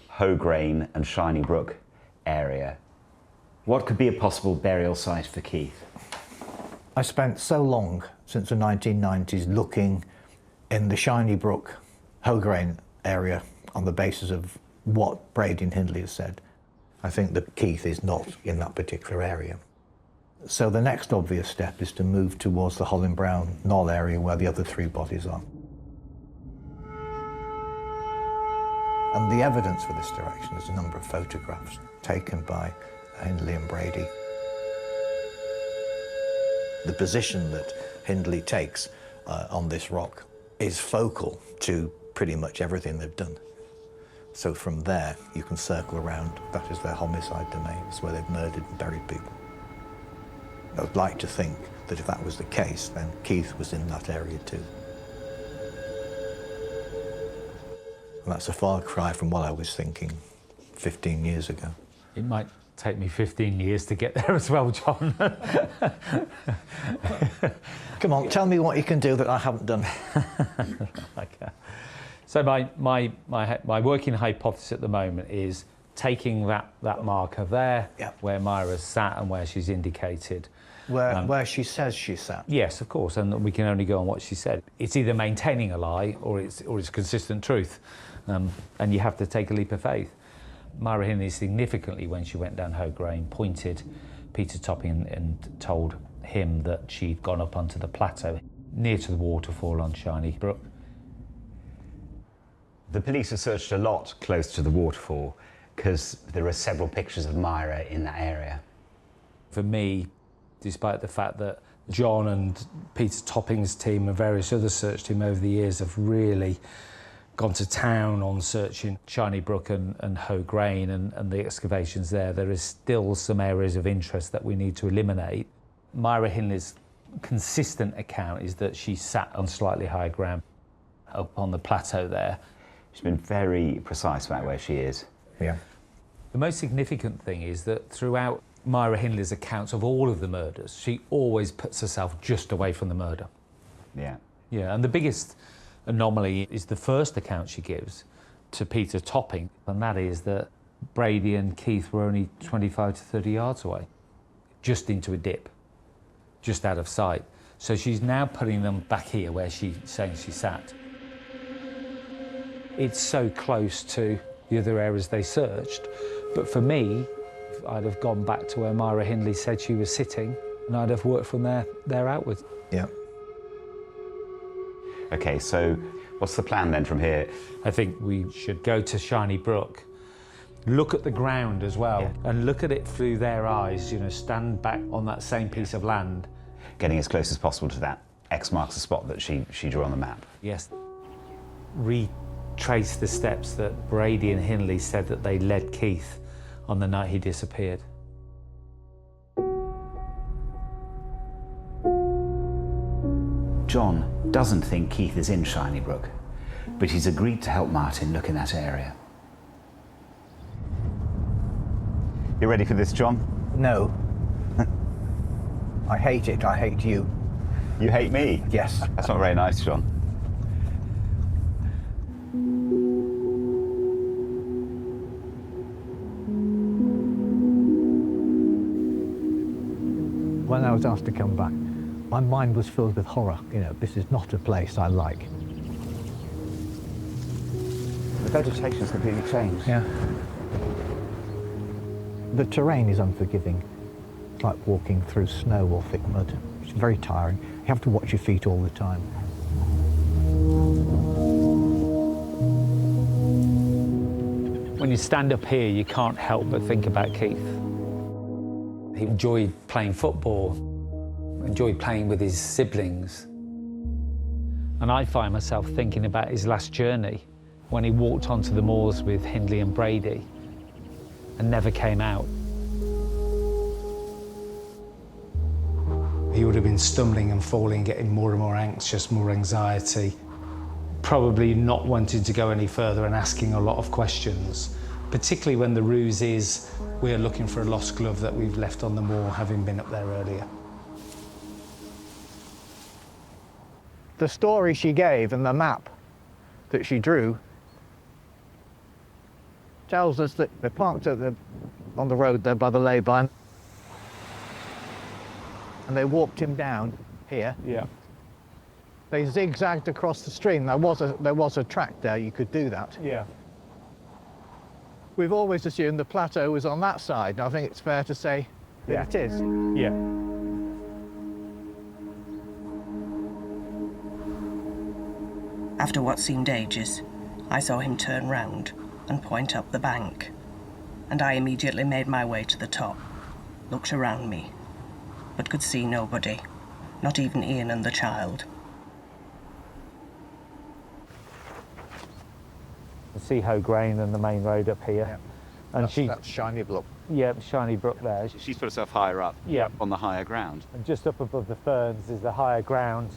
S1: Hograin and Shiny Brook area. What could be a possible burial site for Keith?
S20: I spent so long since the 1990s looking in the Shiny Brook, Hograin area on the basis of what Brady and Hindley has said. I think that Keith is not in that particular area. So the next obvious step is to move towards the Hollin Brown Knoll area where the other three bodies are. And the evidence for this direction is a number of photographs taken by Hindley and Brady. The position that Hindley takes on this rock is focal to pretty much everything they've done. So from there, you can circle around. That is their homicide domains, where they've murdered and buried people. I would like to think that if that was the case, then Keith was in that area too. And that's a far cry from what I was thinking 15 years ago.
S12: It might take me 15 years to get there as well, John.
S20: Come on, tell me what you can do that I haven't done.
S12: Okay. So my working hypothesis at the moment is taking that marker there, where Myra's sat and where she's indicated.
S20: Where she says she sat?
S12: Yes, of course, and we can only go on what she said. It's either maintaining a lie or it's consistent truth, and you have to take a leap of faith. Myra Hindley significantly, when she went down Hograin, pointed Peter Topping and told him that she'd gone up onto the plateau near to the waterfall on Shiny Brook.
S1: The police have searched a lot close to the waterfall because there are several pictures of Myra in that area.
S12: For me, despite the fact that John and Peter Topping's team and various other search teams over the years have really gone to town on searching Shiny Brook and Hoe Grain and the excavations there, there is still some areas of interest that we need to eliminate. Myra Hindley's consistent account is that she sat on slightly higher ground up on the plateau there.
S1: She's been very precise about where she is.
S12: Yeah. The most significant thing is that throughout Myra Hindley's accounts of all of the murders, she always puts herself just away from the murder.
S1: Yeah.
S12: Yeah, and the biggest anomaly is the first account she gives to Peter Topping, and that is that Brady and Keith were only 25 to 30 yards away, just into a dip, just out of sight. So she's now putting them back here where she's saying she sat. It's so close to the other areas they searched, but for me, I'd have gone back to where Myra Hindley said she was sitting, and I'd have worked from there outwards.
S1: Yeah. Okay, so what's the plan then from here?
S12: I think we should go to Shiny Brook, look at the ground as well, and look at it through their eyes, you know, stand back on that same piece of land.
S1: Getting as close as possible to that X marks the spot that she drew on the map.
S12: Yes. Retrace the steps that Brady and Hindley said that they led Keith on the night he disappeared.
S1: John doesn't think Keith is in Shiny Brook, but he's agreed to help Martin look in that area. You ready for this, John?
S20: No. I hate it. I hate you.
S1: You hate me?
S20: Yes.
S1: That's not very nice, John.
S20: When I was asked to come back, my mind was filled with horror. You know, this is not a place I like.
S1: The vegetation's completely changed.
S20: Yeah. The terrain is unforgiving. It's like walking through snow or thick mud. It's very tiring. You have to watch your feet all the time.
S12: When you stand up here, you can't help but think about Keith. He enjoyed playing football, enjoyed playing with his siblings. And I find myself thinking about his last journey when he walked onto the moors with Hindley and Brady and never came out.
S2: He would have been stumbling and falling, getting more and more anxious, more anxiety,
S12: probably not wanting to go any further and asking a lot of questions, particularly when the ruse is we're looking for a lost glove that we've left on the moor, having been up there earlier.
S20: The story she gave and the map that she drew tells us that they parked on the road there by the lay-by and they walked him down here.
S12: Yeah.
S20: They zigzagged across the stream. There was a track there, you could do that.
S12: Yeah.
S20: We've always assumed the plateau was on that side, and I think it's fair to say that it is.
S12: Yeah.
S10: After what seemed ages, I saw him turn round and point up the bank, and I immediately made my way to the top, looked around me, but could see nobody, not even Ian and the child.
S12: See Hoe Grain and the main road up here.
S20: Yeah.
S12: And
S20: that's Shiny Brook.
S12: Yeah, Shiny Brook there.
S19: She's put herself higher up,
S12: yeah,
S19: on the higher ground.
S12: And just up above the ferns is the higher ground.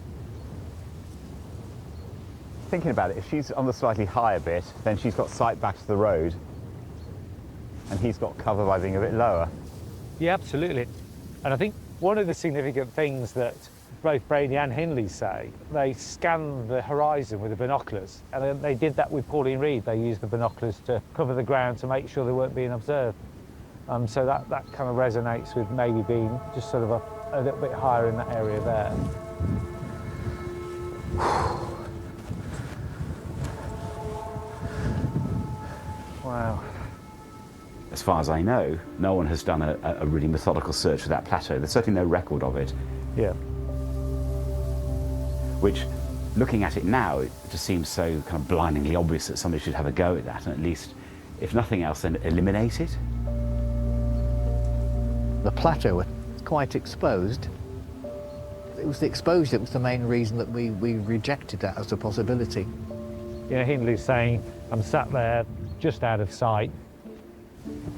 S1: Thinking about it, if she's on the slightly higher bit, then she's got sight back to the road, and he's got cover by being a bit lower.
S12: Yeah, absolutely. And I think one of the significant things that both Brady and Hindley say, they scanned the horizon with the binoculars, and they did that with Pauline Reed. They used the binoculars to cover the ground to make sure they weren't being observed. So that kind of resonates with maybe being just sort of a little bit higher in that area there. Wow.
S1: As far as I know, no one has done a really methodical search of that plateau. There's certainly no record of it.
S12: Yeah.
S1: Which Looking at it now, it just seems so kind of blindingly obvious that somebody should have a go at that, and at least, if nothing else, then eliminate it.
S20: The plateau was quite exposed. It was the exposure that was the main reason that we rejected that as a possibility.
S5: You know, Hindley's saying, I'm sat there just out of sight.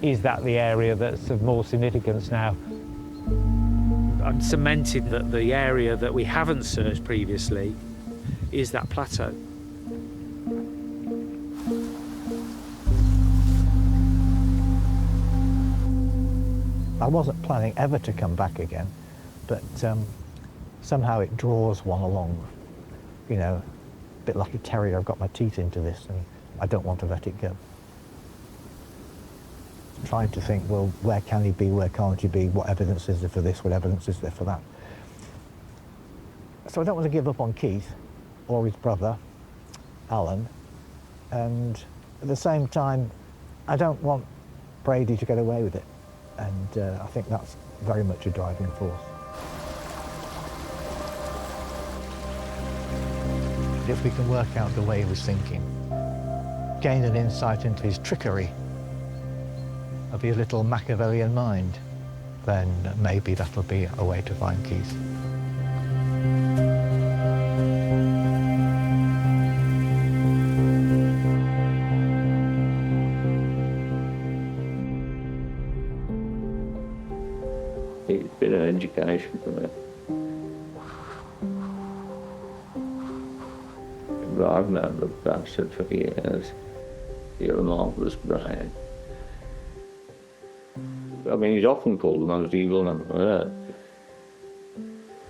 S5: Is that the area that's of more significance now? I'm cementing that the area that we haven't searched previously is that plateau.
S20: I wasn't planning ever to come back again, but somehow it draws one along, you know, a bit like a terrier. I've got my teeth into this and I don't want to let it go. Trying to think, well, where can he be, where can't he be, what evidence is there for this, what evidence is there for that? So I don't want to give up on Keith or his brother, Alan, and at the same time, I don't want Brady to get away with it, and I think that's very much a driving force. If we can work out the way he was thinking, gain an insight into his trickery of his little Machiavellian mind, then maybe that'll be a way to find Keith.
S7: It's been an education for me. I've known the bastard for years. You're a marvellous brain. I mean, he's often called the most evil man on earth.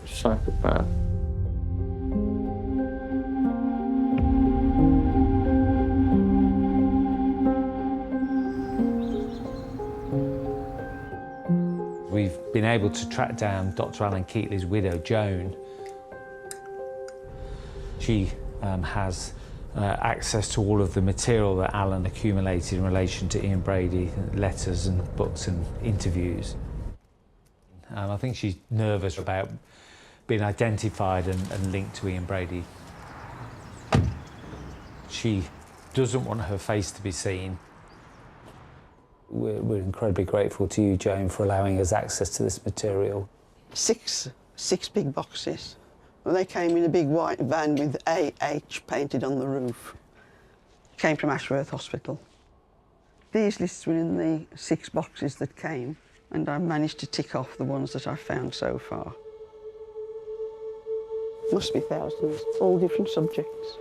S7: Psychopath.
S12: We've been able to track down Dr. Alan Keatley's widow, Joan. She has access to all of the material that Alan accumulated in relation to Ian Brady, letters and books and interviews. I think she's nervous about being identified and linked to Ian Brady. She doesn't want her face to be seen. We're incredibly grateful to you, Joan, for allowing us access to this material.
S9: Six big boxes. Well, they came in a big white van with AH painted on the roof. Came from Ashworth Hospital. These lists were in the 6 boxes that came, and I managed to tick off the ones that I've found so far. Must be thousands, all different subjects.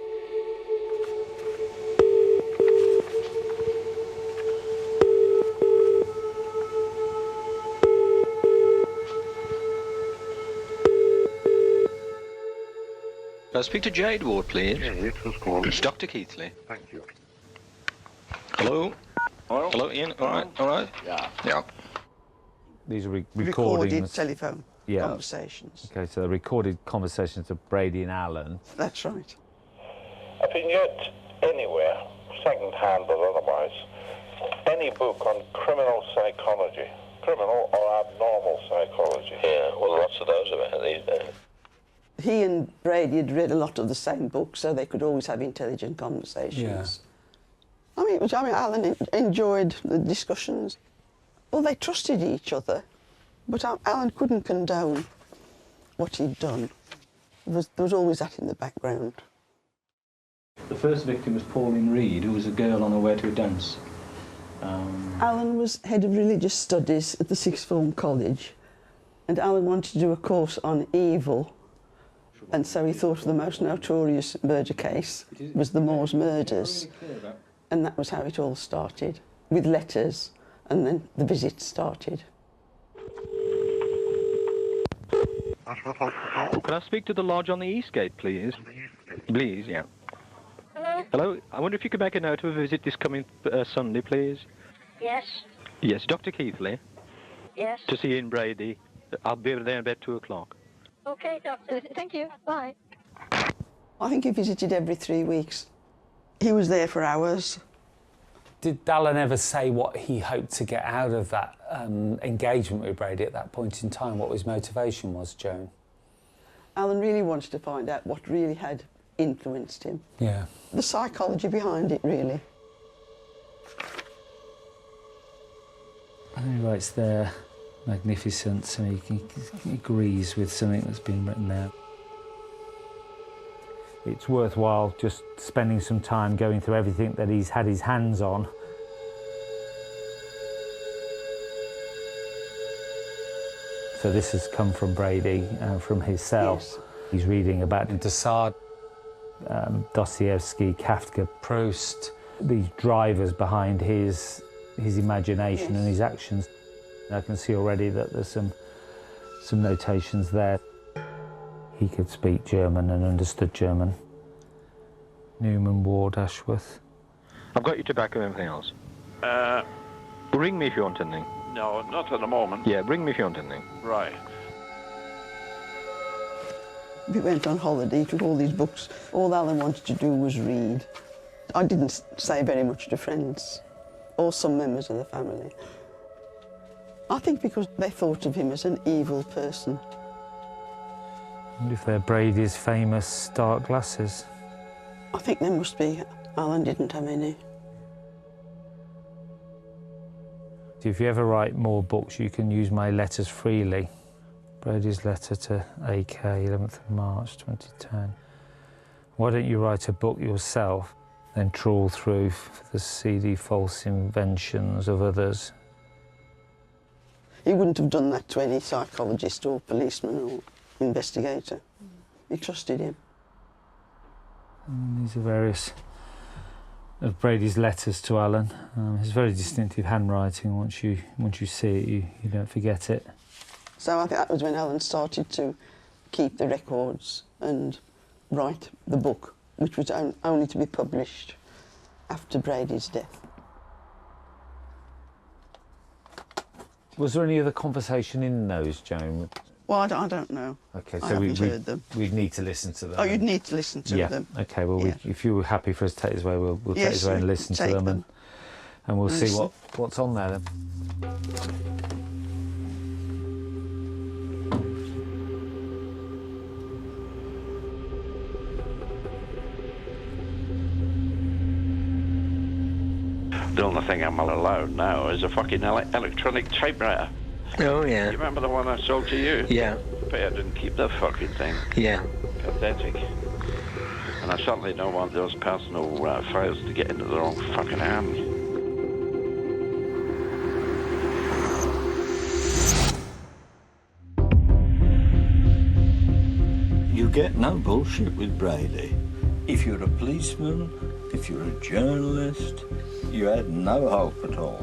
S22: Can I speak to Jade Ward, please?
S13: Yes, who's calling?
S22: It's Dr. Keithley.
S13: Thank you.
S22: Hello?
S13: Hello?
S22: Hello, Ian? All right, all right?
S13: Yeah.
S22: Yeah.
S12: These are recordings.
S9: Recorded telephone
S12: Yeah.
S9: conversations.
S12: Okay, so the recorded conversations of Brady and Alan.
S9: That's right.
S13: If you can get anywhere, second-hand or otherwise, any book on criminal psychology, criminal or abnormal psychology.
S18: Yeah, well, lots of those about these days.
S9: He and Brady had read a lot of the same books, so they could always have intelligent conversations. Alan enjoyed the discussions. Well, they trusted each other, but Alan couldn't condone what he'd done. There was always that in the background.
S14: The first victim was Pauline Reed, who was a girl on her way to a dance.
S9: Alan was head of religious studies at the Sixth Form College, and Alan wanted to do a course on evil. And so he thought of the most notorious murder case was the Moors murders. And that was how it all started, with letters, and then the visits started.
S26: Could I speak to the lodge on the Eastgate, please? Please, yeah. Hello? I wonder if you could make a note of a visit this coming Sunday, please?
S27: Yes.
S26: Yes, Dr. Keithley.
S27: Yes.
S26: To see Ian Brady. I'll be there about 2 o'clock.
S27: Okay, doctor. Thank you. Bye.
S9: I think he visited every 3 weeks. He was there for hours.
S12: Did Alan ever say what he hoped to get out of that engagement with Brady at that point in time? What his motivation was, Joan?
S9: Alan really wanted to find out what really had influenced him.
S12: Yeah.
S9: The psychology behind it, really.
S12: And he writes there, magnificent, so he agrees with something that's been written there.
S5: It's worthwhile just spending some time going through everything that he's had his hands on. So this has come from Brady, from his cell.
S9: Yes.
S5: He's reading about
S12: De Sade,
S5: Dostoevsky, Kafka,
S12: Proust.
S5: these drivers behind his imagination
S9: Yes.
S5: and his actions. I can see already that there's some notations there. He could speak German and understood German. Newman Ward Ashworth.
S26: I've got your tobacco and everything else. Ring me if you want anything.
S13: No, not at the moment.
S26: Yeah, ring me if you want anything.
S13: Right.
S9: We went on holiday, he took all these books. All Alan wanted to do was read. I didn't say very much to friends or some members of the family. I think because they thought of him as an evil person.
S5: I wonder if they're Brady's famous dark glasses.
S9: I think there must be. Alan didn't have any.
S5: If you ever write more books, you can use my letters freely. Brady's letter to AK, 11th of March 2010. Why don't you write a book yourself, then trawl through the seedy false inventions of others?
S9: He wouldn't have done that to any psychologist or policeman or investigator. He trusted him.
S5: And these are various of Brady's letters to Alan. It's very distinctive handwriting. Once you see it, you don't forget it.
S9: So I think that was when Alan started to keep the records and write the book, which was only to be published after Brady's death.
S5: Was there any other conversation in those, Joan?
S9: Well, I don't know.
S5: Okay,
S9: I
S5: so
S9: haven't heard them.
S5: we'd need to listen to them.
S9: Oh, you'd need to listen to them.
S5: Okay, well,
S9: Yeah.
S5: if you were happy for us to take this away, we'll take
S9: Yes,
S5: this away and listen to
S9: take
S5: them,
S9: them.
S5: and we'll see
S9: Listen.
S5: what's on there then.
S13: The only thing I'm allowed now is a fucking electronic typewriter.
S26: Oh, yeah.
S13: You remember the one I sold to you?
S26: Yeah.
S13: But I didn't keep that fucking thing.
S26: Yeah.
S13: Pathetic. And I certainly don't want those personal files to get into the wrong fucking hands.
S3: You get no bullshit with Brady. If you're a policeman, if you're a journalist, you had no hope at all.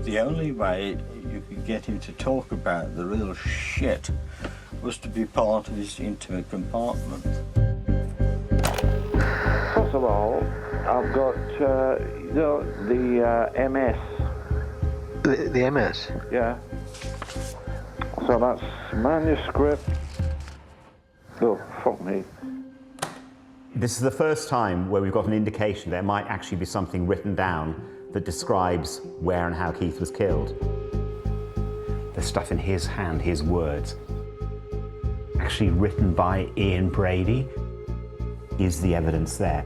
S3: The only way you could get him to talk about the real shit was to be part of his intimate compartment.
S13: First of all, I've got the MS.
S26: The MS?
S13: Yeah. So that's manuscript. Oh, fuck me.
S1: This is the first time where we've got an indication there might actually be something written down that describes where and how Keith was killed. The stuff in his hand, his words, actually written by Ian Brady, is the evidence there.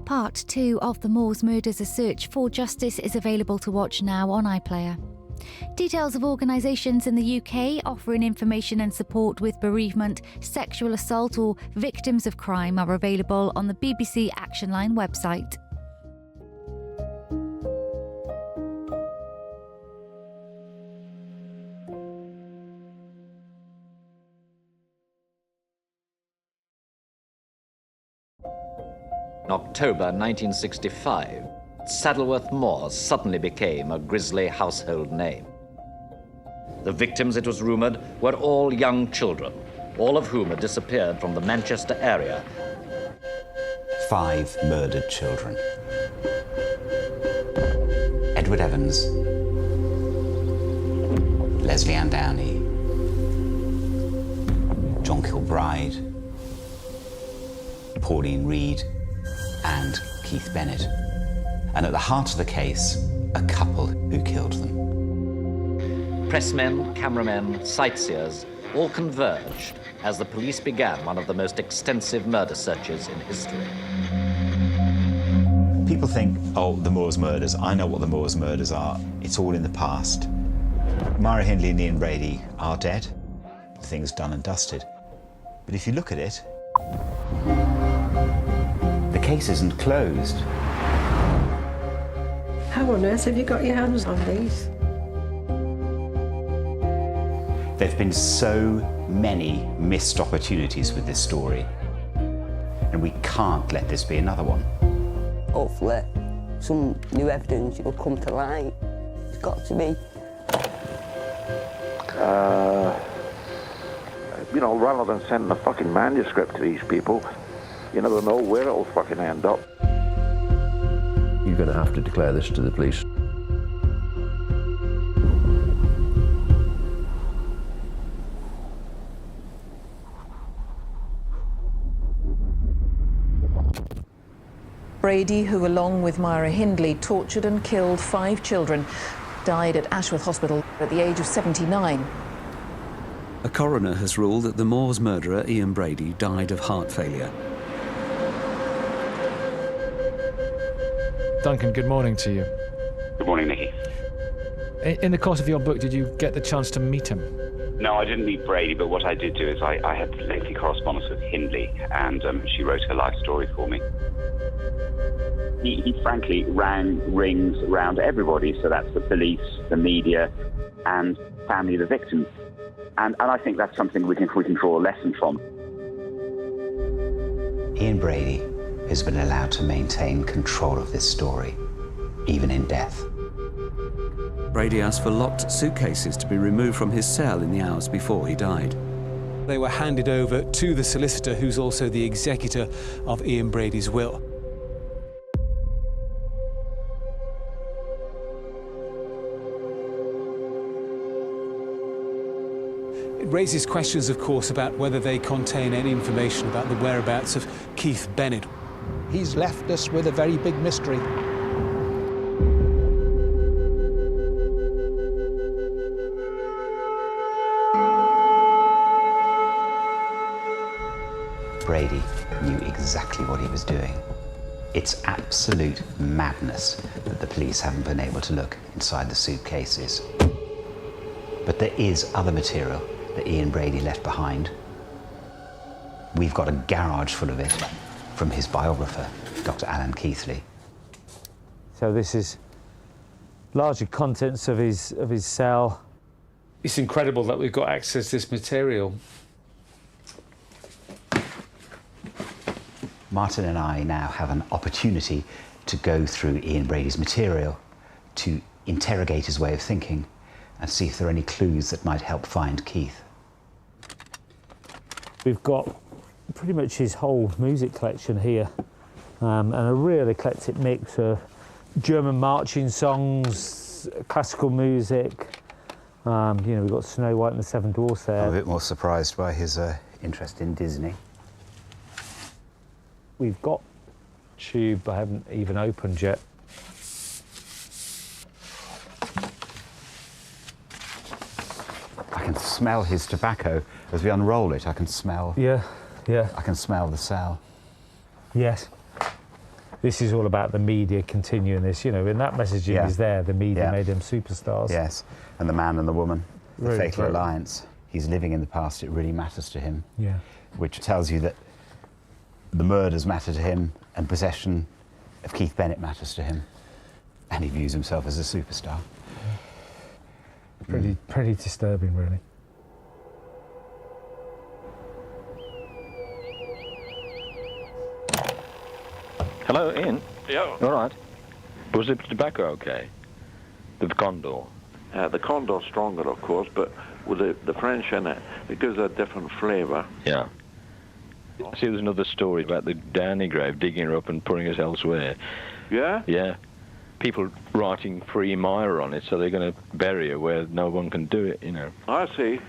S4: Part 2 of The Moors Murders: A Search for Justice is available to watch now on iPlayer. Details of organisations in the UK offering information and support with bereavement, sexual assault or victims of crime are available on the BBC Action Line website.
S6: In October 1965, Saddleworth Moors suddenly became a grisly household name. The victims, it was rumoured, were all young children, all of whom had disappeared from the Manchester area
S1: 5 murdered children. Edward Evans, Leslie Ann Downey, John Kilbride, Pauline Reed, and Keith Bennett. And at the heart of the case, a couple who killed them.
S6: Pressmen, cameramen, sightseers all converged as the police began one of the most extensive murder searches in history.
S1: People think, oh, the Moors murders. I know what the Moors murders are. It's all in the past. Myra Hindley and Ian Brady are dead. The thing's done and dusted. But if you look at it, the case isn't closed.
S8: How on earth have you got your hands on these?
S1: There have been so many missed opportunities with this story, and we can't let this be another one.
S11: Hopefully, some new evidence will come to light. It's got to be.
S13: You know, rather than sending a fucking manuscript to these people, you never know where it'll fucking end up.
S15: You're going to have to declare this to the police.
S16: Brady, who along with Myra Hindley tortured and killed 5 children, died at Ashworth Hospital at the age of 79.
S17: A coroner has ruled that the Moors murderer, Ian Brady, died of heart failure.
S24: Duncan, good morning to you.
S25: Good morning, Nicky.
S24: In the course of your book, did you get the chance to meet him?
S25: No, I didn't meet Brady, but what I did do is I had lengthy correspondence with Hindley, and she wrote her life story for me. He frankly rings around everybody, so that's the police, the media, and family of the victims. And I think that's something we can draw a lesson from.
S1: Ian Brady has been allowed to maintain control of this story, even in death.
S17: Brady asked for locked suitcases to be removed from his cell in the hours before he died.
S28: They were handed over to the solicitor, who's also the executor of Ian Brady's will. It raises questions, of course, about whether they contain any information about the whereabouts of Keith Bennett.
S2: He's left us with a very big mystery.
S1: Brady knew exactly what he was doing. It's absolute madness that the police haven't been able to look inside the suitcases. But there is other material that Ian Brady left behind. We've got a garage full of it from his biographer, Dr. Alan Keithley.
S5: So this is largely contents of his cell.
S12: It's incredible that we've got access to this material.
S1: Martin and I now have an opportunity to go through Ian Brady's material, to interrogate his way of thinking, and see if there are any clues that might help find Keith.
S5: We've got pretty much his whole music collection here, and a real eclectic mix of German marching songs, classical music. You know, we've got Snow White and the Seven Dwarfs there.
S1: I'm a bit more surprised by his interest in Disney.
S5: We've got tube I haven't even opened yet.
S1: I can smell his tobacco as we unroll it. I can smell.
S5: Yeah.
S1: I can smell the cell.
S5: Yes. This is all about the media continuing this, you know, and that messaging is there. The media made them superstars.
S1: Yes, and the man and the woman, the
S5: Really
S1: fatal
S5: great.
S1: alliance. He's living in the past. It really matters to him.
S5: Yeah.
S1: Which tells you that the murders matter to him, and possession of Keith Bennett matters to him, and he views himself as a superstar.
S5: Pretty disturbing, really.
S26: Hello, Ian.
S13: Yeah.
S26: All right. Was the tobacco okay? The Condor.
S13: The Condor's stronger, of course, but with the French in it, it gives a different flavour.
S26: Yeah. See, there's another story about the Downey grave, digging her up and putting us elsewhere.
S13: Yeah?
S26: Yeah. People writing free Myra on it, so they're going to bury her where no one can do it, you know.
S13: I see.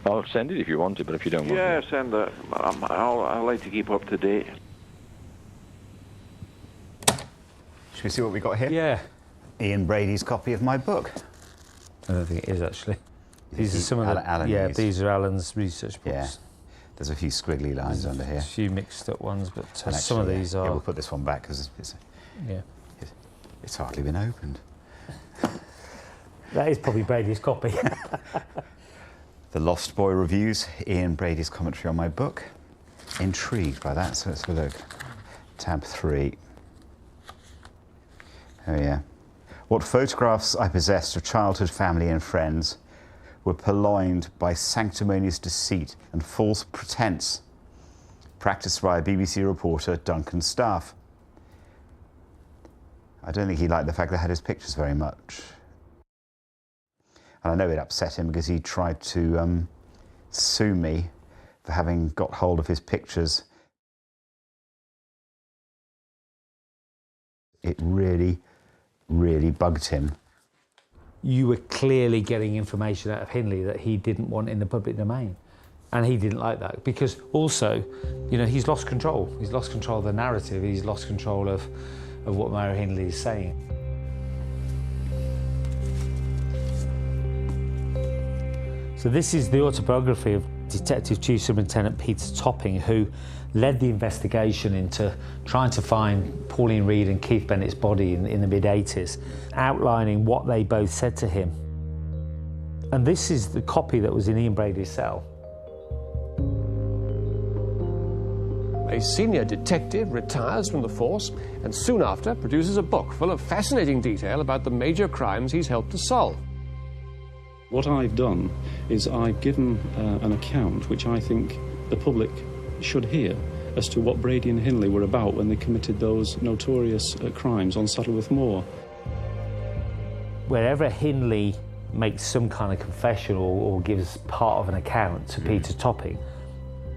S26: I'll send it if you want it, but if you don't want it...
S13: Yeah, send it. I'll like to keep up to date.
S1: Should we see what we got here?
S12: Yeah.
S1: Ian Brady's copy of my book.
S12: I don't think it is, actually. These are some of the...
S1: Alan
S12: yeah,
S1: used.
S12: these are Alan's research books.
S1: Yeah. There's a few squiggly lines under here.
S12: A few mixed up ones, but
S1: And
S12: some of
S1: actually,
S12: these
S1: yeah,
S12: are...
S1: we'll put this one back because it's hardly been opened.
S12: That is probably Brady's copy.
S1: The Lost Boy Reviews, Ian Brady's commentary on my book. Intrigued by that, so let's have a look. Tab 3. Oh yeah. What photographs I possessed of childhood family and friends were purloined by sanctimonious deceit and false pretense, practiced by a BBC reporter, Duncan Staff. I don't think he liked the fact that I had his pictures very much. And I know it upset him because he tried to sue me for having got hold of his pictures. It really, really bugged him.
S12: You were clearly getting information out of Hindley that he didn't want in the public domain. And he didn't like that because also, you know, he's lost control. He's lost control of the narrative. He's lost control of what Myra Hindley is saying. So this is the autobiography of Detective Chief Superintendent Peter Topping, who led the investigation into trying to find Pauline Reed and Keith Bennett's body in the mid-80s, outlining what they both said to him. And this is the copy that was in Ian Brady's cell.
S7: A senior detective retires from the force and soon after produces a book full of fascinating detail about the major crimes he's helped to solve.
S10: What I've done is I've given an account which I think the public should hear as to what Brady and Hindley were about when they committed those notorious crimes on Saddleworth Moor.
S12: Wherever Hindley makes some kind of confession or gives part of an account to Peter Topping,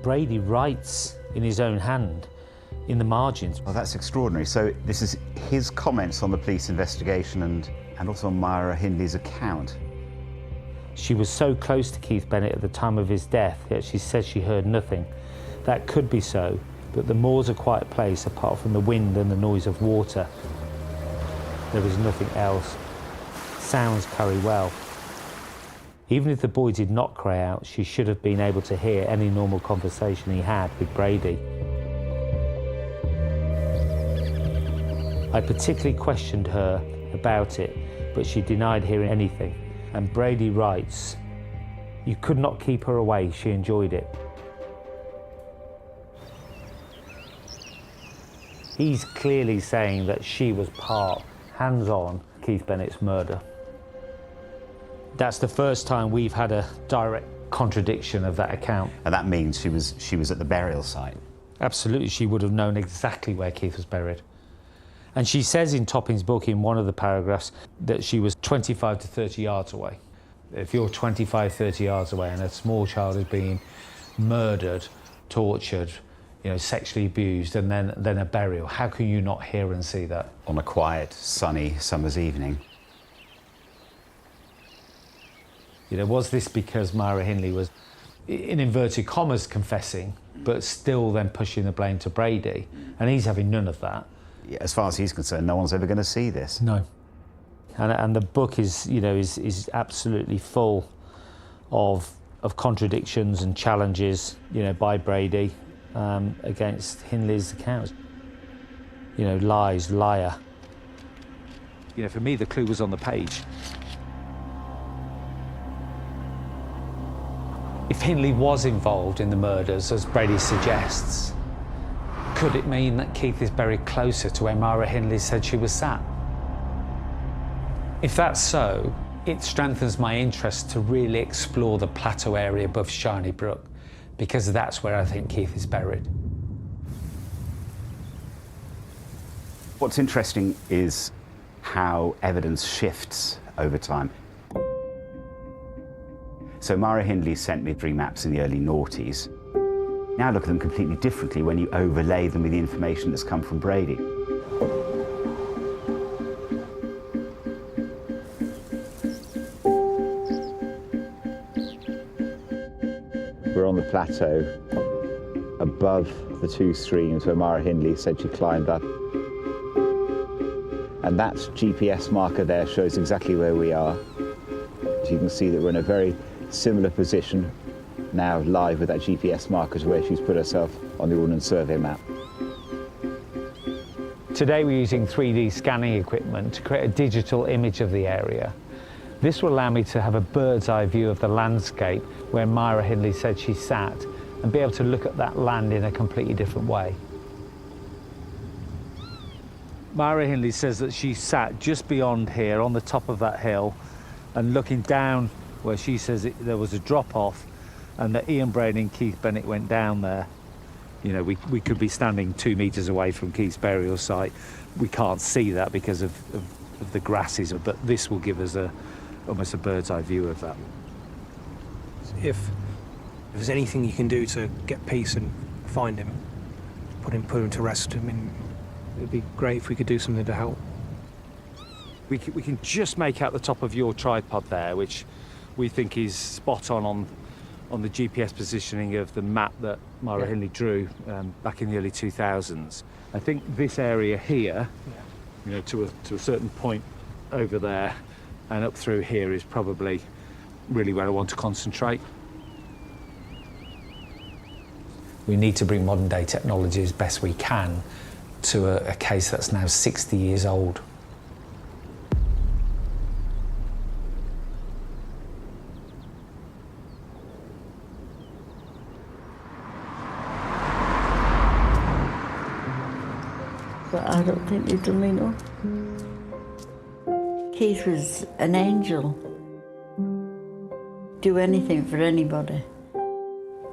S12: Brady writes in his own hand in the margins.
S1: Well, that's extraordinary. So this is his comments on the police investigation and also on Myra Hindley's account.
S12: She was so close to Keith Bennett at the time of his death, yet she said she heard nothing. That could be so, but the moor's a quiet place apart from the wind and the noise of water. There is nothing else. Sounds carry well. Even if the boy did not cry out, she should have been able to hear any normal conversation he had with Brady. I particularly questioned her about it, but she denied hearing anything. And Brady writes, "You could not keep her away, she enjoyed it." He's clearly saying that she was part, hands-on, Keith Bennett's murder. That's the first time we've had a direct contradiction of that account.
S1: And that means she was at the burial site.
S12: Absolutely, she would have known exactly where Keith was buried. And she says in Topping's book, in one of the paragraphs, that she was 25 to 30 yards away. If you're 25, 30 yards away and a small child is being murdered, tortured, you know, sexually abused, and then a burial, how can you not hear and see that?
S1: On a quiet, sunny summer's evening.
S12: You know, was this because Myra Hindley was, in inverted commas, confessing, but still then pushing the blame to Brady? And he's having none of that.
S1: Yeah, as far as he's concerned, no one's ever going to see this.
S12: No. And the book is, you know, is absolutely full of contradictions and challenges, you know, by Brady against Hindley's accounts. You know, lies, liar. You know, for me, the clue was on the page. If Hindley was involved in the murders, as Brady suggests, could it mean that Keith is buried closer to where Myra Hindley said she was sat? If that's so, it strengthens my interest to really explore the plateau area above Shiny Brook, because that's where I think Keith is buried.
S1: What's interesting is how evidence shifts over time. So Myra Hindley sent me 3 maps in the early noughties. Now look at them completely differently when you overlay them with the information that's come from Brady. We're on the plateau above the two streams where Myra Hindley said she climbed up. And that GPS marker there shows exactly where we are. As you can see that we're in a very similar position now live with that GPS marker to where she's put herself on the Ordnance Survey map.
S5: Today we're using 3D scanning equipment to create a digital image of the area. This will allow me to have a bird's eye view of the landscape where Myra Hindley said she sat and be able to look at that land in a completely different way. Myra Hindley says that she sat just beyond here on the top of that hill and looking down where she says there was a drop-off and that Ian Brady and Keith Bennett went down there. You know, we could be standing 2 metres away from Keith's burial site. We can't see that because of the grasses, but this will give us almost a bird's eye view of that.
S14: If there's anything you can do to get peace and find him, put him to rest, I mean, it'd be great if we could do something to help.
S5: We can just make out the top of your tripod there, which we think is spot on the GPS positioning of the map that Myra Hindley drew back in the early 2000s. I think this area here, you know, to a certain point over there and up through here is probably really where I want to concentrate.
S12: We need to bring modern day technology as best we can to a case that's now 60 years old.
S18: But I don't think they've done enough. Keith was an angel. Do anything for anybody.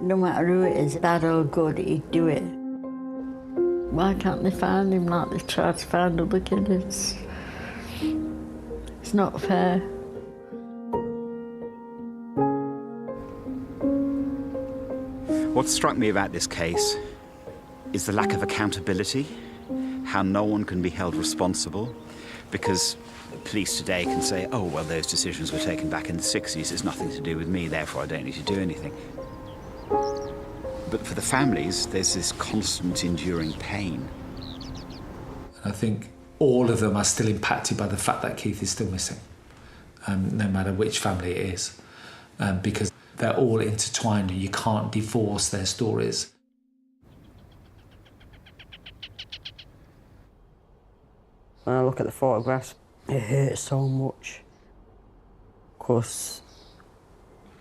S18: No matter who it is, bad or good, he'd do it. Why can't they find him like they tried to find other kids? It's not fair.
S1: What struck me about this case is the lack of accountability, how no one can be held responsible, because police today can say, oh, well, those decisions were taken back in the 60s, it's nothing to do with me, therefore I don't need to do anything. But for the families, there's this constant enduring pain.
S12: I think all of them are still impacted by the fact that Keith is still missing, no matter which family it is, because they're all intertwined and you can't divorce their stories.
S11: When I look at the photographs, it hurts so much. Of course,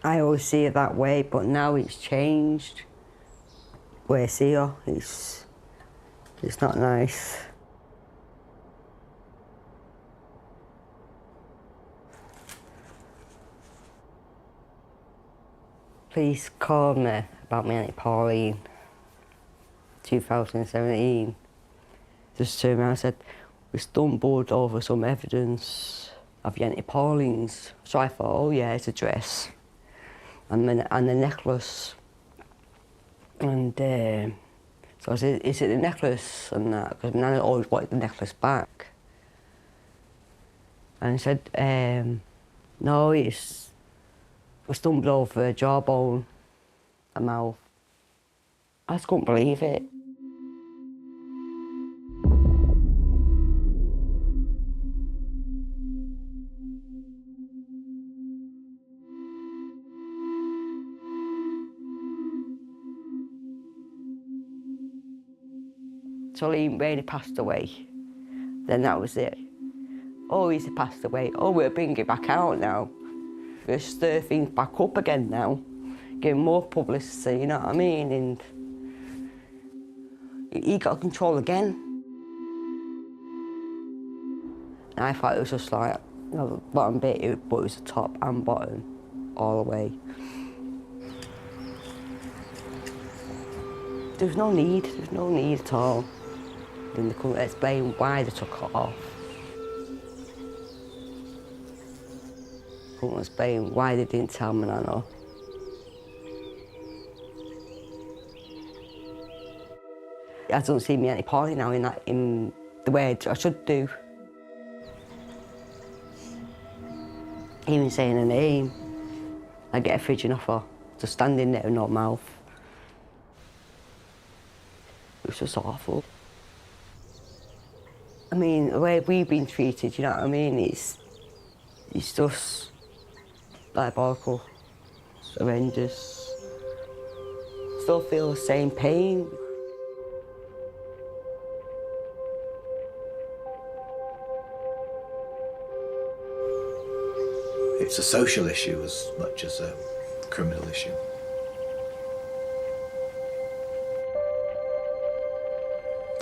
S11: I always see it that way, but now it's changed. Where I see her, it's not nice. Police called me about my Auntie Pauline, 2017. Just turned around and said, we stumbled over some evidence of your Auntie Pauline's. So I thought, oh yeah, it's a dress and the necklace. And so I said, is it the necklace and that? Because Nana always wanted the necklace back. And he said, no, we stumbled over a jawbone, a mouth. I just couldn't believe it. So he really passed away. Then that was it. Oh, he's passed away. Oh, we're bringing it back out now. We're stir things back up again now. Giving more publicity, you know what I mean? And he got control again. And I thought it was just like, you know, the bottom bit, but it was the top and bottom all the way. There's no need at all. Then they couldn't explain why they took it off. Couldn't explain why they didn't tell me, Nana. I don't see me Auntie Polly now in the way I should do. Even saying her name, I get a fidgeting off her, just standing there with no mouth. It was just awful. I mean, the way we've been treated, you know what I mean, it's just diabolical. It's horrendous. Still feel the same pain.
S3: It's a social issue as much as a criminal issue.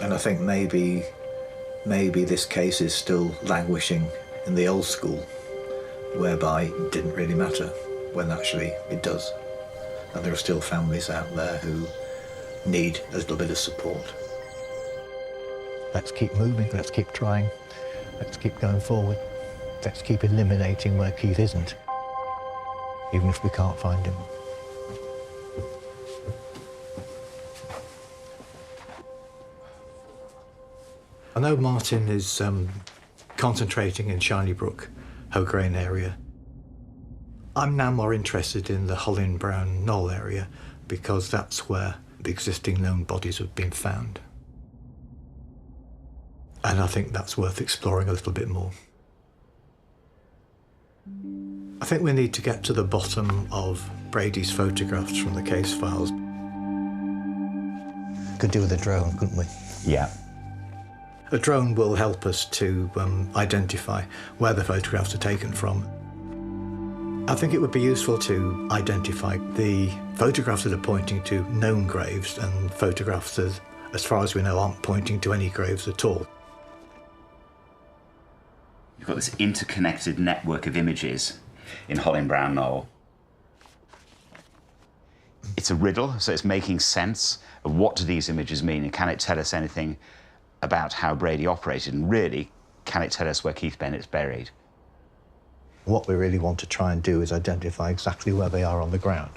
S3: And I think maybe this case is still languishing in the old school, whereby it didn't really matter, when actually it does. And there are still families out there who need a little bit of support.
S9: Let's keep moving, let's keep trying, let's keep going forward. Let's keep eliminating where Keith isn't, even if we can't find him. I know Martin is concentrating in Shinybrook, Hograne area. I'm now more interested in the Holland Brown Knoll area because that's where the existing known bodies have been found. And I think that's worth exploring a little bit more. I think we need to get to the bottom of Brady's photographs from the case files. Could do with a drone, couldn't we?
S1: Yeah.
S9: A drone will help us to identify where the photographs are taken from. I think it would be useful to identify the photographs that are pointing to known graves and photographs that, as far as we know, aren't pointing to any graves at all.
S1: You've got this interconnected network of images in Holland Brown Knoll. It's a riddle, so it's making sense of what do these images mean, and can it tell us anything about how Brady operated, and really, can it tell us where Keith Bennett's buried?
S9: What we really want to try and do is identify exactly where they are on the ground,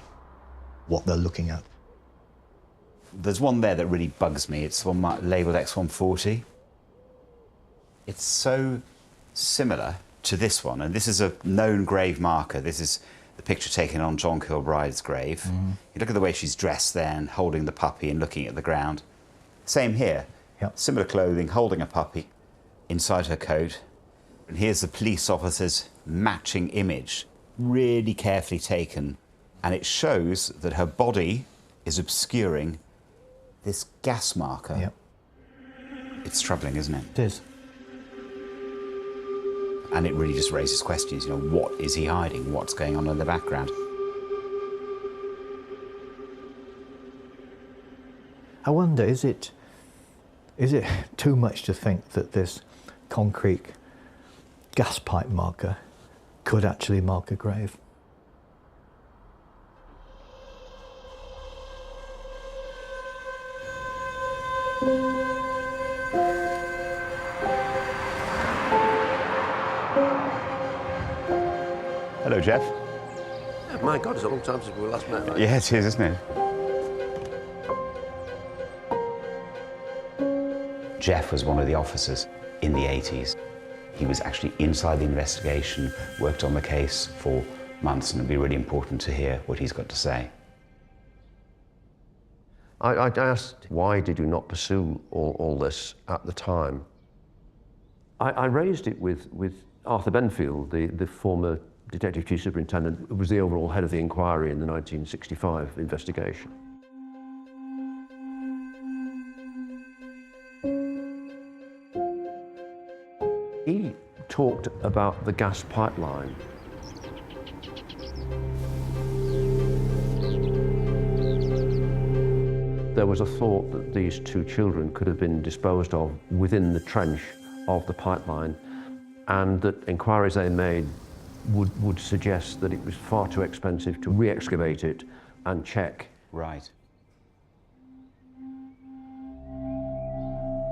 S9: what they're looking at.
S1: There's one there that really bugs me. It's one labelled X140. It's so similar to this one, and this is a known grave marker. This is the picture taken on John Kilbride's grave. You look at the way she's dressed there and holding the puppy and looking at the ground. Same here.
S9: Yep.
S1: Similar clothing, holding a puppy inside her coat. And here's the police officer's matching image, really carefully taken. And it shows that her body is obscuring this gas marker.
S9: Yep.
S1: It's troubling, isn't it?
S9: It is.
S1: And it really just raises questions, you know, what is he hiding? What's going on in the background?
S9: I wonder, is it too much to think that this concrete gas pipe marker could actually mark a grave?
S1: Hello, Jeff.
S15: Oh, my God, it's a long time since we last met, right?
S1: Yeah, it is, isn't it? Jeff was one of the officers in the 80s. He was actually inside the investigation, worked on the case for months, and it'd be really important to hear what he's got to say.
S15: I asked, why did you not pursue all this at the time? I raised it with Arthur Benfield, the former Detective Chief Superintendent, who was the overall head of the inquiry in the 1965 investigation. He talked about the gas pipeline. There was a thought that these two children could have been disposed of within the trench of the pipeline, and that inquiries they made would suggest that it was far too expensive to re-excavate it and check.
S1: Right.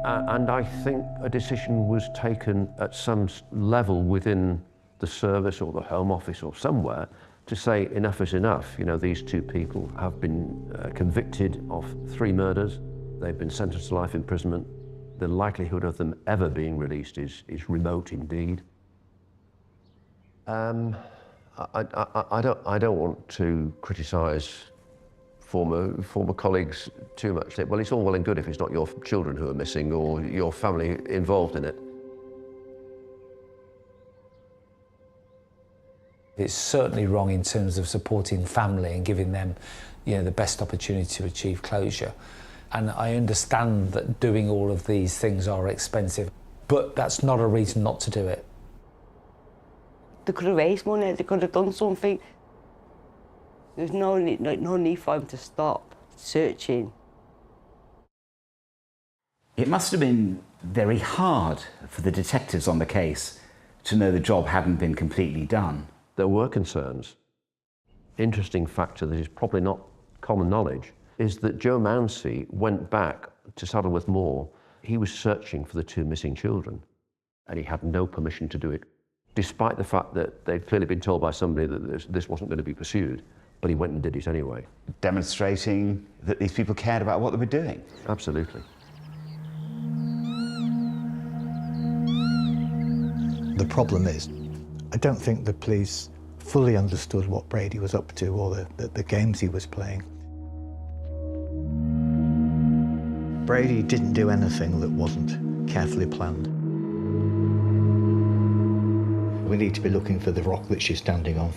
S15: And I think a decision was taken at some level within the service or the Home Office or somewhere to say enough is enough. You know, these two people have been convicted of 3 murders. They've been sentenced to life imprisonment. The likelihood of them ever being released is remote indeed. I don't want to criticise former colleagues too much. Well, it's all well and good if it's not your children who are missing or your family involved in it.
S12: It's certainly wrong in terms of supporting family and giving them, the best opportunity to achieve closure. And I understand that doing all of these things are expensive, but that's not a reason not to do it.
S11: They could have raised money, they could have done something. There's no need for them to stop searching.
S1: It must have been very hard for the detectives on the case to know the job hadn't been completely done.
S15: There were concerns. Interesting factor that is probably not common knowledge is that Joe Mounsey went back to Saddleworth Moor. He was searching for the 2 missing children, and he had no permission to do it, despite the fact that they'd clearly been told by somebody that this wasn't going to be pursued. But he went and did it anyway.
S1: Demonstrating that these people cared about what they were doing.
S15: Absolutely.
S9: The problem is, I don't think the police fully understood what Brady was up to or the games he was playing. Brady didn't do anything that wasn't carefully planned. We need to be looking for the rock that she's standing on.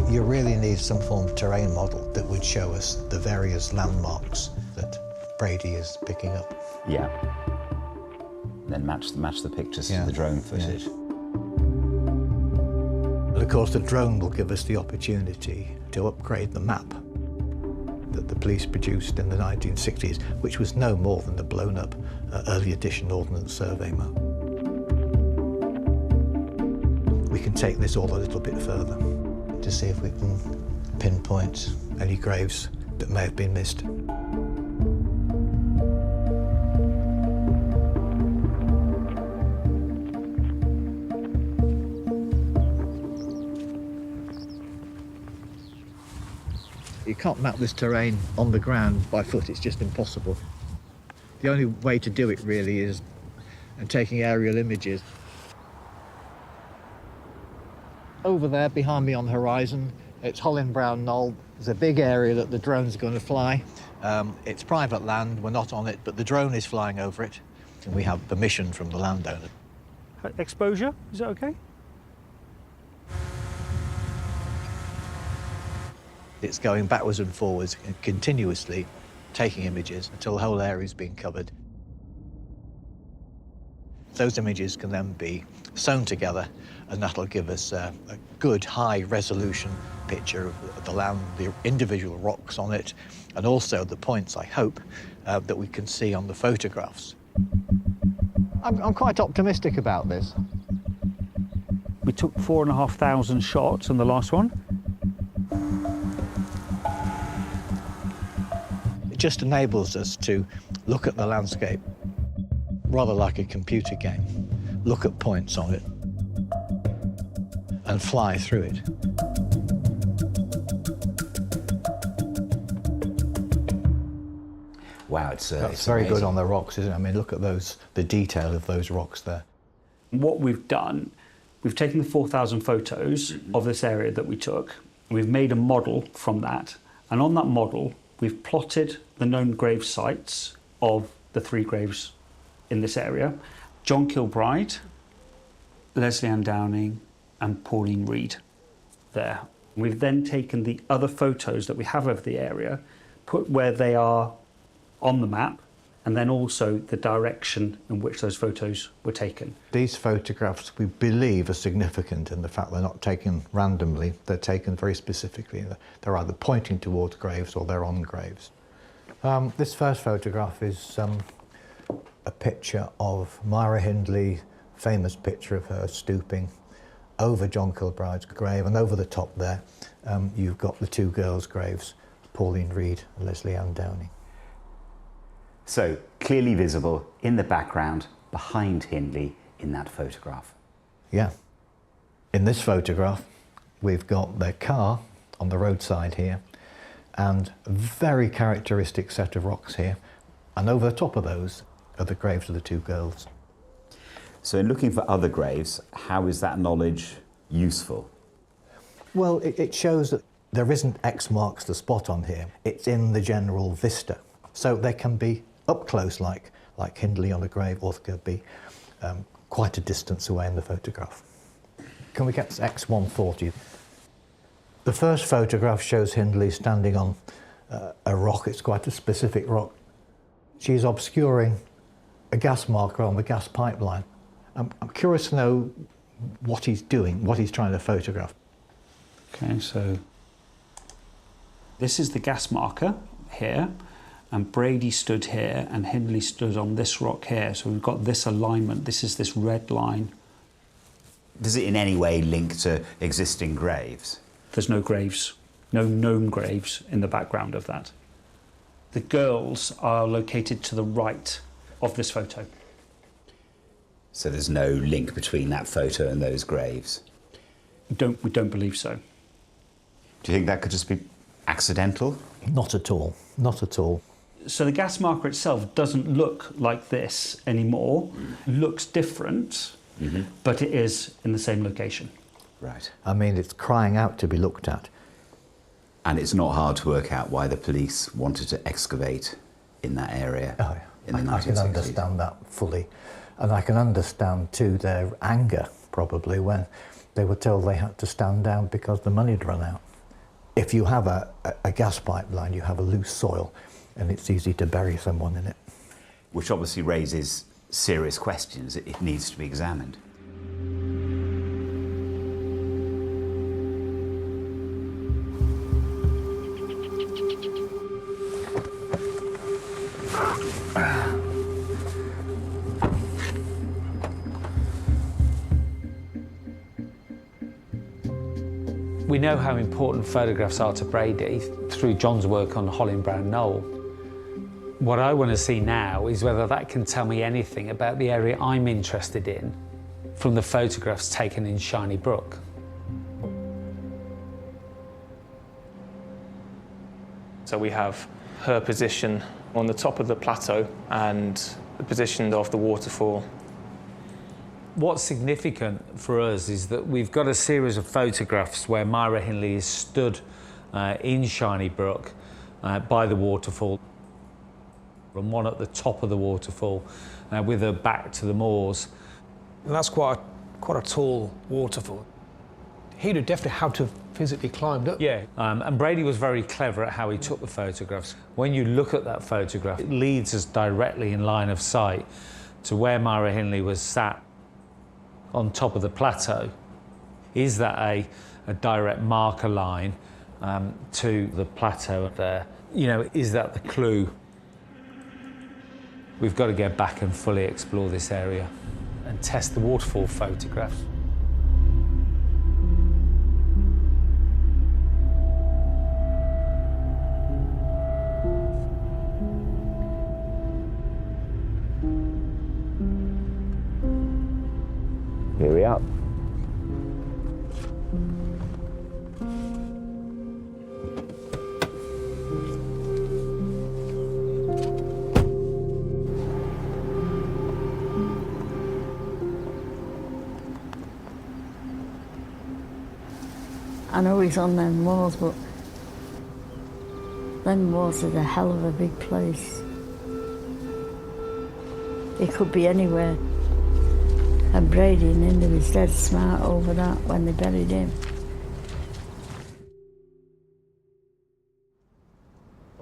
S9: You really need some form of terrain model that would show us the various landmarks that Brady is picking up.
S1: Yeah. And then match the pictures to the drone footage.
S9: Yeah. And of course, the drone will give us the opportunity to upgrade the map that the police produced in the 1960s, which was no more than the blown-up early edition Ordnance Survey map. We can take this all a little bit further to see if we can pinpoint any graves that may have been missed. You can't map this terrain on the ground by foot, it's just impossible. The only way to do it really is taking aerial images. Over there behind me on the horizon, it's Holland Brown Knoll. There's a big area that the drone's going to fly. It's private land, we're not on it, but the drone is flying over it, and we have permission from the landowner.
S14: Exposure, is that okay?
S9: It's going backwards and forwards and continuously taking images until the whole area's been covered. Those images can then be sewn together, and that'll give us a good high-resolution picture of the land, the individual rocks on it, and also the points, I hope, that we can see on the photographs. I'm quite optimistic about this.
S14: We took 4,500 shots on the last one.
S9: It just enables us to look at the landscape rather like a computer game, look at points on it, and fly through it.
S1: Wow, it's
S9: very
S1: amazing.
S9: good on the rocks, isn't it? I mean, look at the detail of those rocks there.
S4: What we've done, we've taken the 4,000 photos of this area that we took. We've made a model from that, and on that model, we've plotted the known grave sites of the 3 graves in this area: John Kilbride, Leslie Ann Downing, and Pauline Reed there. We've then taken the other photos that we have of the area, put where they are on the map, and then also the direction in which those photos were taken.
S9: These photographs, we believe, are significant in the fact they're not taken randomly, they're taken very specifically. They're either pointing towards graves or they're on graves. This first photograph is a picture of Myra Hindley, famous picture of her stooping over John Kilbride's grave, and over the top there you've got the 2 girls' graves, Pauline Reed and Leslie Ann Downing.
S1: So, clearly visible in the background behind Hindley in that photograph.
S9: Yeah. In this photograph, we've got their car on the roadside here, and a very characteristic set of rocks here. And over the top of those are the graves of the two girls.
S1: So in looking for other graves, how is that knowledge useful?
S9: Well, it shows that there isn't X marks the spot on here. It's in the general vista. So they can be up close like Hindley on a grave, or they could be quite a distance away in the photograph. Can we get X140? The first photograph shows Hindley standing on a rock. It's quite a specific rock. She's obscuring a gas marker on the gas pipeline. I'm curious to know what he's doing, what he's trying to photograph.
S4: Okay, so this is the gas marker here, and Brady stood here and Hindley stood on this rock here. So we've got this alignment. This is this red line.
S1: Does it in any way link to existing graves?
S4: There's no graves, no known graves in the background of that. The girls are located to the right of this photo.
S1: So there's no link between that photo and those graves?
S4: We don't believe so.
S1: Do you think that could just be accidental?
S9: Not at all, not at all.
S4: So the gas marker itself doesn't look like this anymore. Looks different, but it is in the same location.
S1: Right.
S9: I mean, it's crying out to be looked at.
S1: And it's not hard to work out why the police wanted to excavate in that area in the 1960s.
S9: I can understand that fully. And I can understand too their anger, probably, when they were told they had to stand down because the money had run out. If you have a gas pipeline, you have a loose soil, and it's easy to bury someone in it.
S1: Which obviously raises serious questions. It needs to be examined.
S12: We know how important photographs are to Brady through John's work on Holly and Brown Knoll. What I want to see now is whether that can tell me anything about the area I'm interested in from the photographs taken in Shiny Brook.
S6: So we have her position on the top of the plateau and the position of the waterfall.
S12: What's significant for us is that we've got a series of photographs where Myra Hindley is stood in Shiny Brook by the waterfall, and one at the top of the waterfall with her back to the moors.
S14: And that's quite a tall waterfall. He'd have definitely had to have physically climbed up.
S12: Yeah, and Brady was very clever at how he took the photographs. When you look at that photograph, it leads us directly in line of sight to where Myra Hindley was sat on top of the plateau. Is that a direct marker line to the plateau there? You know, is that the clue? We've got to get back and fully explore this area and test the waterfall photographs.
S1: Here we are.
S18: I know he's on them moors, but them moors is a hell of a big place. It could be anywhere. And Brady and Indy was dead smart over that when they buried him.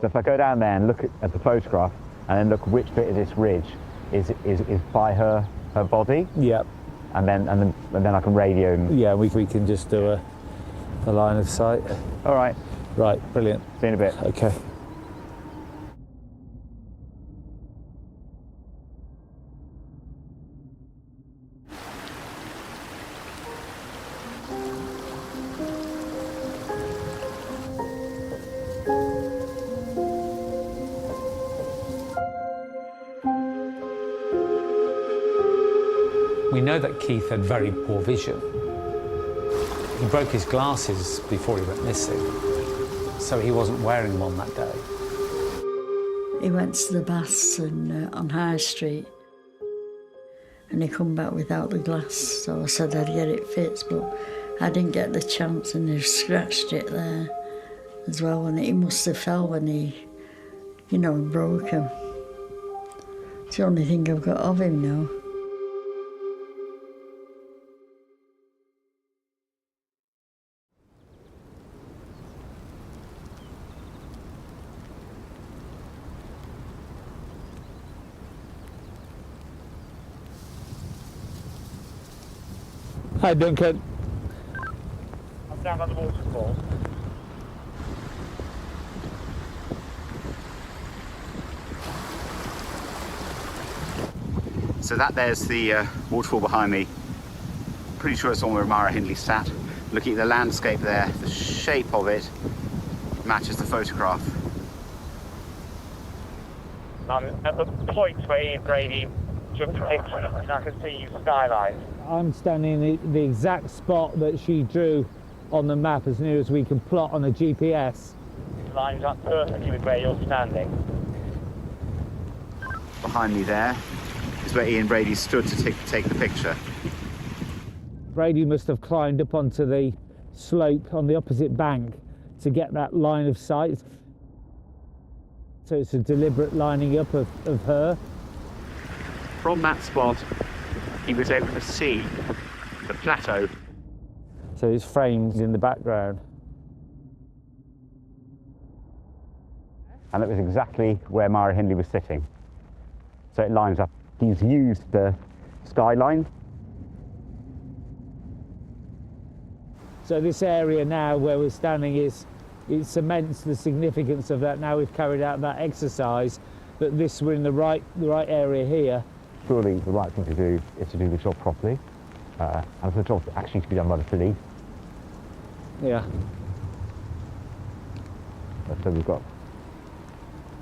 S8: So if I go down there and look at the photograph and then look which bit of this ridge is by her body.
S12: Yep.
S8: And then I can radio.
S12: Yeah, we can just do a line of sight.
S8: All right.
S12: Right, brilliant.
S8: See you in a bit.
S12: Okay. We know that Keith had very poor vision. He broke his glasses before he went missing, so he wasn't wearing them on that day.
S18: He went to the baths on High Street and he come back without the glass, so I said I'd get it fixed, but I didn't get the chance and he scratched it there as well, and he must have fell when he, you know, broke him. It's the only thing I've got of him now.
S5: Hi, Duncan.
S16: I'm down by the waterfall.
S1: So there's the waterfall behind me. Pretty sure it's on where Myra Hindley sat. Looking at the landscape there, the shape of it matches the photograph.
S16: I'm at the point where Ian Brady took the picture and I can see you skyline.
S5: I'm standing in the exact spot that she drew on the map, as near as we can plot on a GPS.
S16: It lines up perfectly with where you're standing.
S1: Behind me there is where Ian Brady stood to take the picture.
S5: Brady must have climbed up onto the slope on the opposite bank to get that line of sight. So it's a deliberate lining up of her.
S1: From that spot, he was able to see the plateau.
S5: So his frame's in the background.
S8: And that was exactly where Myra Hindley was sitting. So it lines up. He's used the skyline.
S5: So this area now where we're standing it cements the significance of that. Now we've carried out that exercise, that we're in the right area here.
S8: Surely the right thing to do is to do the job properly, and for the job actually to be done by the police.
S5: Yeah.
S8: So we've got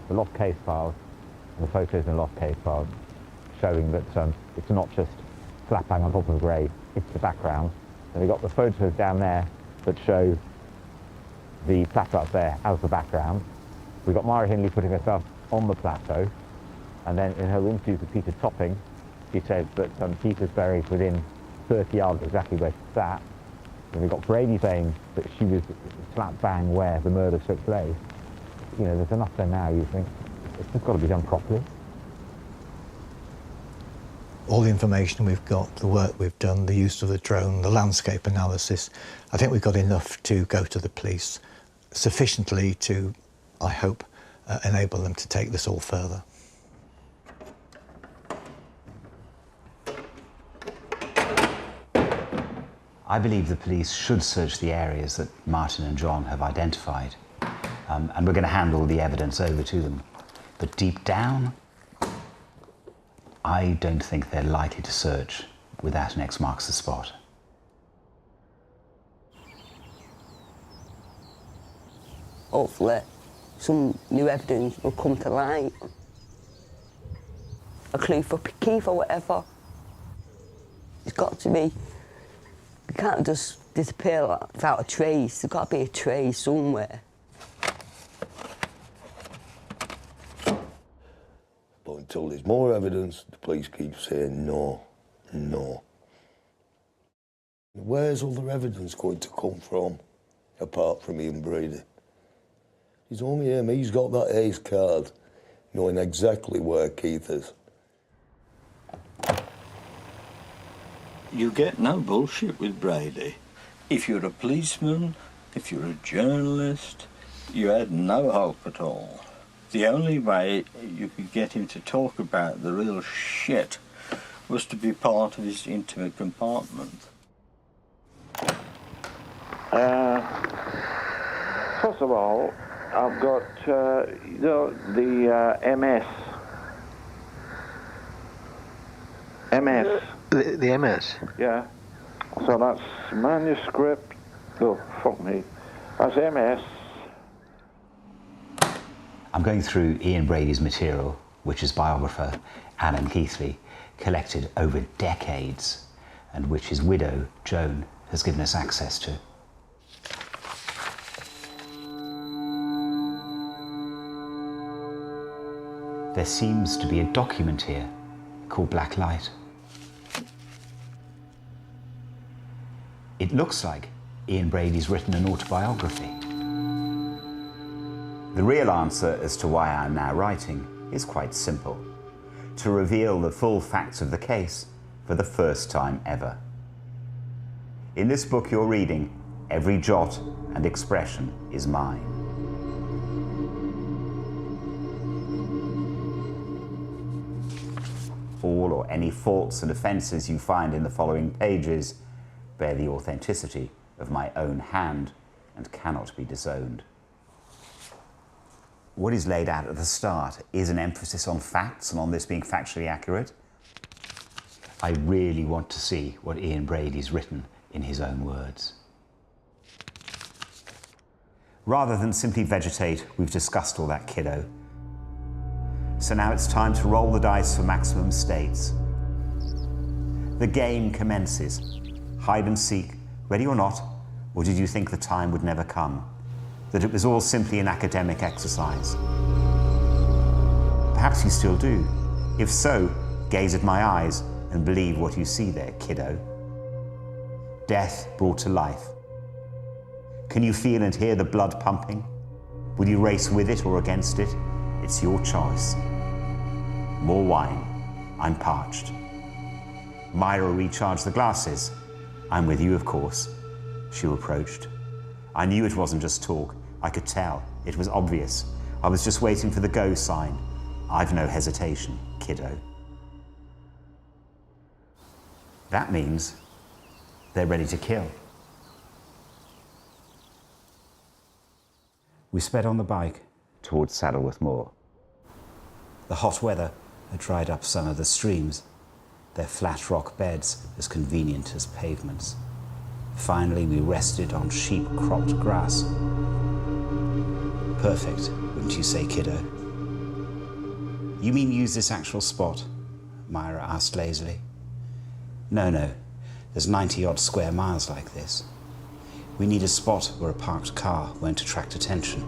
S8: the loft case files, and the photos in the loft case files, showing that it's not just flat bang on top of the grave, it's the background. And we've got the photos down there that show the plateau up there as the background. We've got Myra Hindley putting herself on the plateau, and then in her interviews with Peter Topping, she said that Peter's buried within 30 yards exactly where she sat. And we've got Brady saying that she was slap bang where the murder took place. You know, there's enough there now, you think. It's just got to be done properly.
S9: All the information we've got, the work we've done, the use of the drone, the landscape analysis, I think we've got enough to go to the police, sufficiently to, I hope, enable them to take this all further.
S1: I believe the police should search the areas that Martin and John have identified, and we're going to hand all the evidence over to them. But deep down, I don't think they're likely to search where that X marks the spot.
S11: Hopefully, some new evidence will come to light. A clue for Keith or whatever. It's got to be. You can't just disappear without a trace. There's got to be a trace somewhere.
S19: But until there's more evidence, the police keep saying no, no. Where's all the evidence going to come from, apart from Ian Brady? It's only him. He's got that ace card, knowing exactly where Keith is.
S20: You get no bullshit with Brady. If you're a policeman, if you're a journalist, you had no hope at all. The only way you could get him to talk about the real shit was to be part of his intimate compartment.
S13: First of all, I've got the MS. MS.
S21: The MS?
S13: Yeah. So that's manuscript. Oh, fuck me. That's MS.
S1: I'm going through Ian Brady's material, which his biographer, Alan Keithley, collected over decades, and which his widow, Joan, has given us access to. there seems to be a document here called Black Light. It looks like Ian Brady's written an autobiography. The real answer as to why I'm now writing is quite simple: to reveal the full facts of the case for the first time ever. In this book you're reading, every jot and expression is mine. All or any faults and offences you find in the following pages bear the authenticity of my own hand and cannot be disowned. What is laid out at the start is an emphasis on facts and on this being factually accurate. I really want to see what Ian Brady's written in his own words. Rather than simply vegetate, we've discussed all that, kiddo. So now it's time to roll the dice for maximum states. The game commences. Hide and seek, ready or not, or did you think the time would never come? That it was all simply an academic exercise? Perhaps you still do. If so, gaze at my eyes and believe what you see there, kiddo. Death brought to life. Can you feel and hear the blood pumping? Will you race with it or against it? It's your choice. More wine. I'm parched. Myra recharged the glasses. I'm with you, of course. She reproached. I knew it wasn't just talk. I could tell. It was obvious. I was just waiting for the go sign. I've no hesitation, kiddo. That means they're ready to kill. We sped on the bike towards Saddleworth Moor. The hot weather had dried up some of the streams, their flat rock beds as convenient as pavements. Finally, we rested on sheep-cropped grass. Perfect, wouldn't you say, kiddo? You mean use this actual spot? Myra asked lazily. No, there's 90-odd square miles like this. We need a spot where a parked car won't attract attention.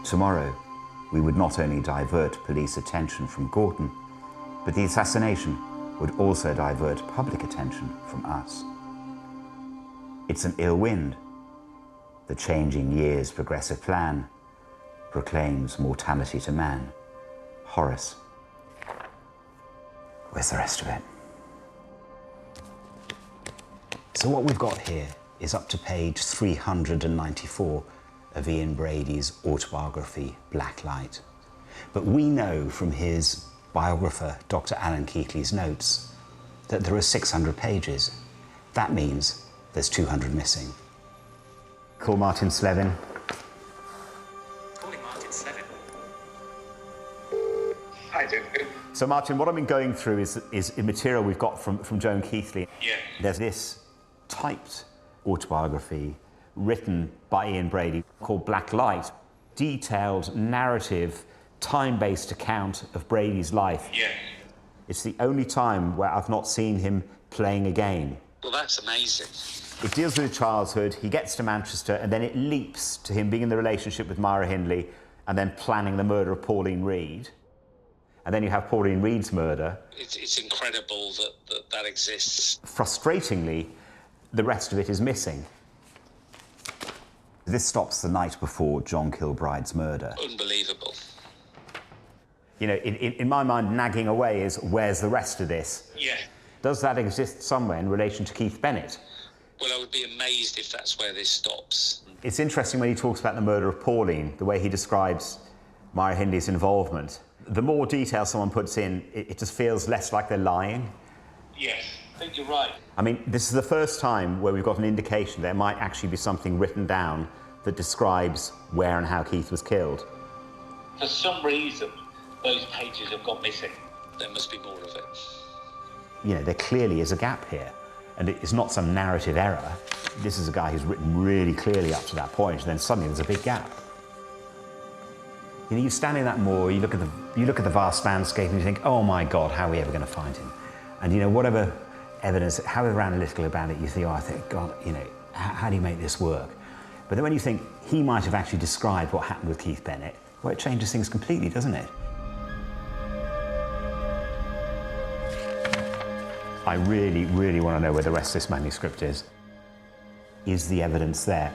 S1: Tomorrow, we would not only divert police attention from Gorton, but the assassination would also divert public attention from us. It's an ill wind. The changing year's progressive plan proclaims mortality to man. Horace. Where's the rest of it? So what we've got here is up to page 394 of Ian Brady's autobiography, Black Light. But we know from his biographer, Dr. Alan Keatley's notes, that there are 600 pages. That means there's 200 missing. Call Martin Slevin.
S17: Calling Martin Slevin. Hi, Duke.
S1: So Martin, what I've been going through is material we've got from Joan Keathley.
S17: Yeah.
S1: There's this typed autobiography written by Ian Brady called Black Light, detailed narrative, time-based account of Brady's life.
S17: Yeah.
S1: It's the only time where I've not seen him playing a game.
S17: Well, that's amazing.
S1: It deals with his childhood, he gets to Manchester, and then it leaps to him being in the relationship with Myra Hindley and then planning the murder of Pauline Reed. And then you have Pauline Reed's murder.
S17: It's incredible that exists.
S1: Frustratingly, the rest of it is missing. This stops the night before John Kilbride's murder.
S17: Unbelievable.
S1: You know, in my mind, nagging away is, where's the rest of this?
S17: Yeah.
S1: Does that exist somewhere in relation to Keith Bennett?
S17: Well, I would be amazed if that's where this stops.
S1: It's interesting when he talks about the murder of Pauline, the way he describes Myra Hindley's involvement. The more detail someone puts in, it just feels less like they're lying.
S17: Yes, I think you're right.
S1: I mean, this is the first time where we've got an indication there might actually be something written down that describes where and how Keith was killed.
S17: For some reason, those pages have gone missing. There must be more of it.
S1: You know, there clearly is a gap here. And it's not some narrative error. This is a guy who's written really clearly up to that point, and then suddenly there's a big gap. You know, you stand in that moor, you look at the vast landscape and you think, oh my God, how are we ever going to find him? And you know, whatever evidence, however analytical about it, you think, oh, I think, God, you know, how do you make this work? But then when you think he might have actually described what happened with Keith Bennett, well, it changes things completely, doesn't it? I really, really want to know where the rest of this manuscript is. Is the evidence there?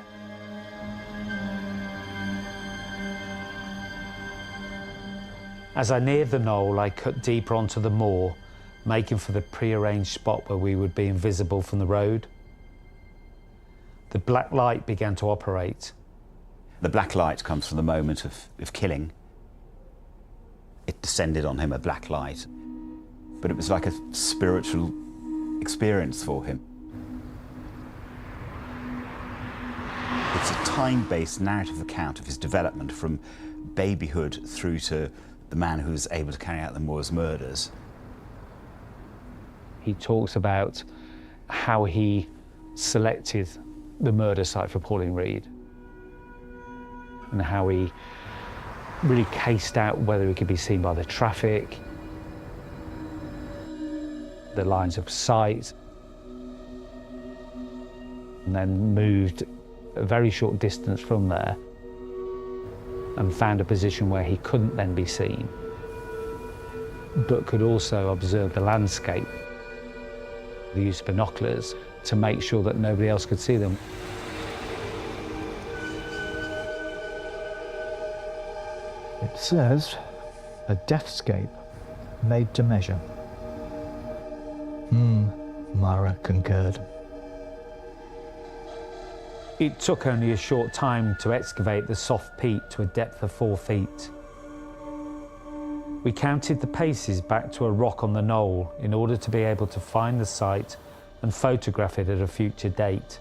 S12: As I neared the knoll, I cut deeper onto the moor, making for the prearranged spot where we would be invisible from the road. The black light began to operate.
S1: The black light comes from the moment of killing. It descended on him, a black light. But it was like a spiritual experience for him. It's a time-based narrative account of his development from babyhood through to the man who was able to carry out the Moors murders.
S12: He talks about how he selected the murder site for Pauline Reed and how he really cased out whether he could be seen by the traffic, the lines of sight, and then moved a very short distance from there and found a position where he couldn't then be seen, but could also observe the landscape. The use of binoculars to make sure that nobody else could see them.
S9: It says, a deathscape made to measure. Mara concurred.
S12: It took only a short time to excavate the soft peat to a depth of 4 feet. We counted the paces back to a rock on the knoll in order to be able to find the site and photograph it at a future date.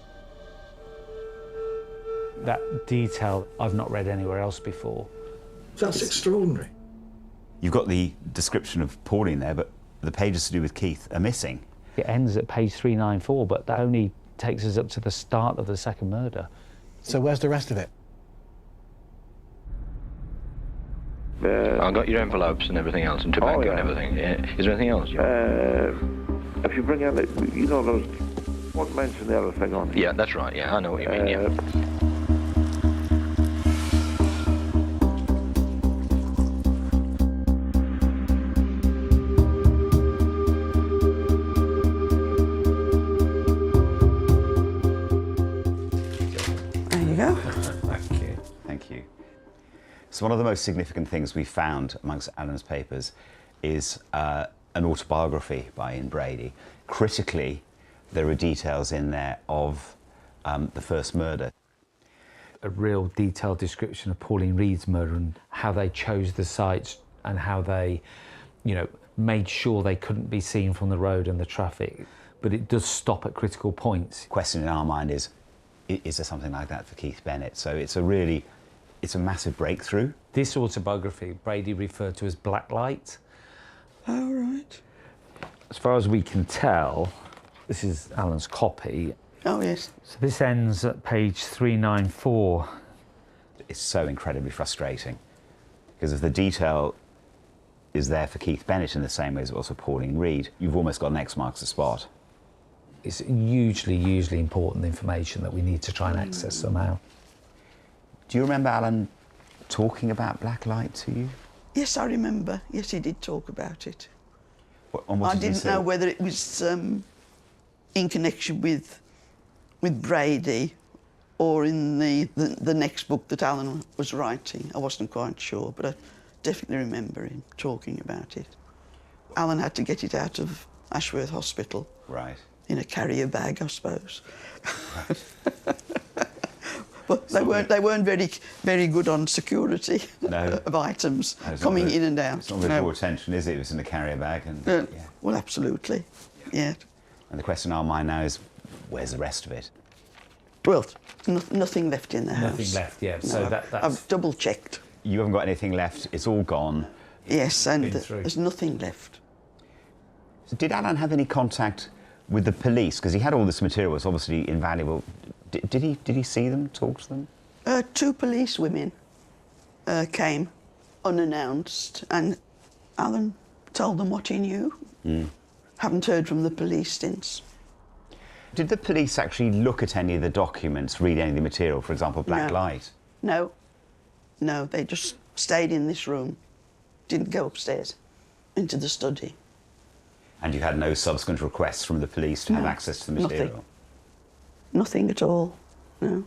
S12: That detail I've not read anywhere else before.
S9: That's extraordinary.
S1: You've got the description of Pauline there, but the pages to do with Keith are missing.
S12: It ends at page 394, but that only takes us up to the start of the second murder.
S9: So where's the rest of it?
S2: I've got your envelopes and everything else, and tobacco and everything. Yeah. Is there anything else?
S21: If you bring out, you know, those, what mention the other thing on it?
S2: Yeah, that's right. Yeah, I know what you mean. Yeah.
S1: Thank you. So one of the most significant things we found amongst Alan's papers is an autobiography by Ian Brady. Critically, there are details in there of the first murder.
S12: A real detailed description of Pauline Reed's murder and how they chose the sites and how they, you know, made sure they couldn't be seen from the road and the traffic. But it does stop at critical points.
S1: The question in our mind is there something like that for Keith Bennett? So it's a massive breakthrough.
S12: This autobiography, Brady referred to as black light.
S21: Oh, right.
S12: As far as we can tell, this is Alan's copy.
S21: Oh, yes.
S12: So this ends at page 394.
S1: It's so incredibly frustrating because if the detail is there for Keith Bennett in the same way as it was for Pauline Reed, you've almost got an X marks the spot.
S12: It's hugely important information that we need to try and access somehow.
S1: Do you remember Alan talking about black light to you?
S21: Yes, I remember. Yes, he did talk about it.
S1: And what
S21: I
S1: did he
S21: didn't
S1: say?
S21: know whether it was in connection with Brady or in the next book that Alan was writing. I wasn't quite sure, but I definitely remember him talking about it. Alan had to get it out of Ashworth Hospital.
S1: Right.
S21: In a carrier bag, I suppose. Right. But they weren't very good on security of items coming in and out.
S1: It's not going to draw attention, is it? It was in a carrier bag. And,
S21: yeah. Well, absolutely, yeah.
S1: And the question in our mind now is, where's the rest of it?
S21: Well, nothing left in the house.
S1: Nothing left, yeah.
S21: No,
S1: So that's...
S21: I've double-checked.
S1: You haven't got anything left, it's all gone.
S21: Yes, and there's nothing left.
S1: So did Alan have any contact with the police? Because he had all this material, it's obviously invaluable. Did he see them, talk to them?
S21: 2 police women came unannounced, and Alan told them what he knew. Haven't heard from the police since.
S1: Did the police actually look at any of the documents, read any of the material, for example, black light?
S21: No. No, they just stayed in this room. Didn't go upstairs into the study.
S1: And you had no subsequent requests from the police to have access to the material?
S21: Nothing at all, no.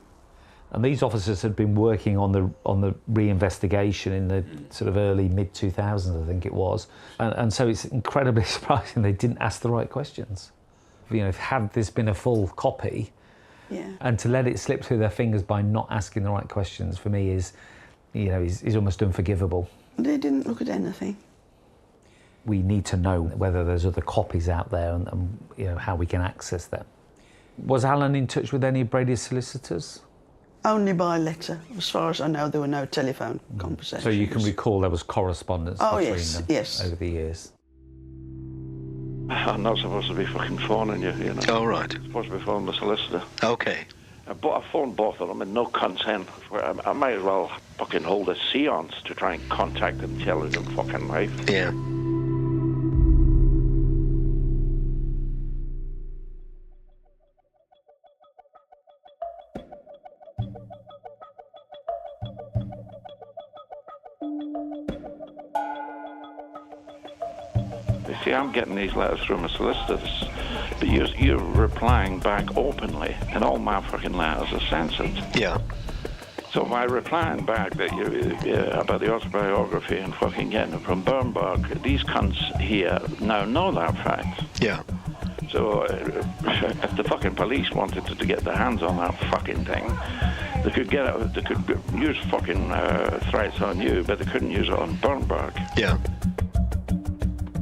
S12: And these officers had been working on the re-investigation in the sort of early mid-2000s, I think it was. And so it's incredibly surprising they didn't ask the right questions. You know, had this been a full copy, and to let it slip through their fingers by not asking the right questions, for me is, you know, is almost unforgivable.
S21: They didn't look at anything.
S12: We need to know whether there's other copies out there and you know, how we can access them. Was Alan in touch with any of Brady's solicitors?
S21: Only by letter. As far as I know, there were no telephone conversations.
S12: So you can recall there was correspondence between them over the years?
S13: I'm not supposed to be fucking phoning you, you know.
S2: Oh, right.
S13: I'm supposed to be phoning the solicitor.
S2: Okay.
S13: But I phoned both of them and no consent. I might as well fucking hold a seance to try and contact intelligent fucking life.
S2: Yeah.
S13: You see, I'm getting these letters from a solicitor, but you're replying back openly, and all my fucking letters are censored.
S2: Yeah.
S13: So by replying back that about the autobiography and fucking getting it from Bernberg, these cunts here now know that fact.
S2: Yeah.
S13: So if the fucking police wanted to get their hands on that fucking thing, they could use fucking threats on you, but they couldn't use it on Bernberg.
S2: Yeah.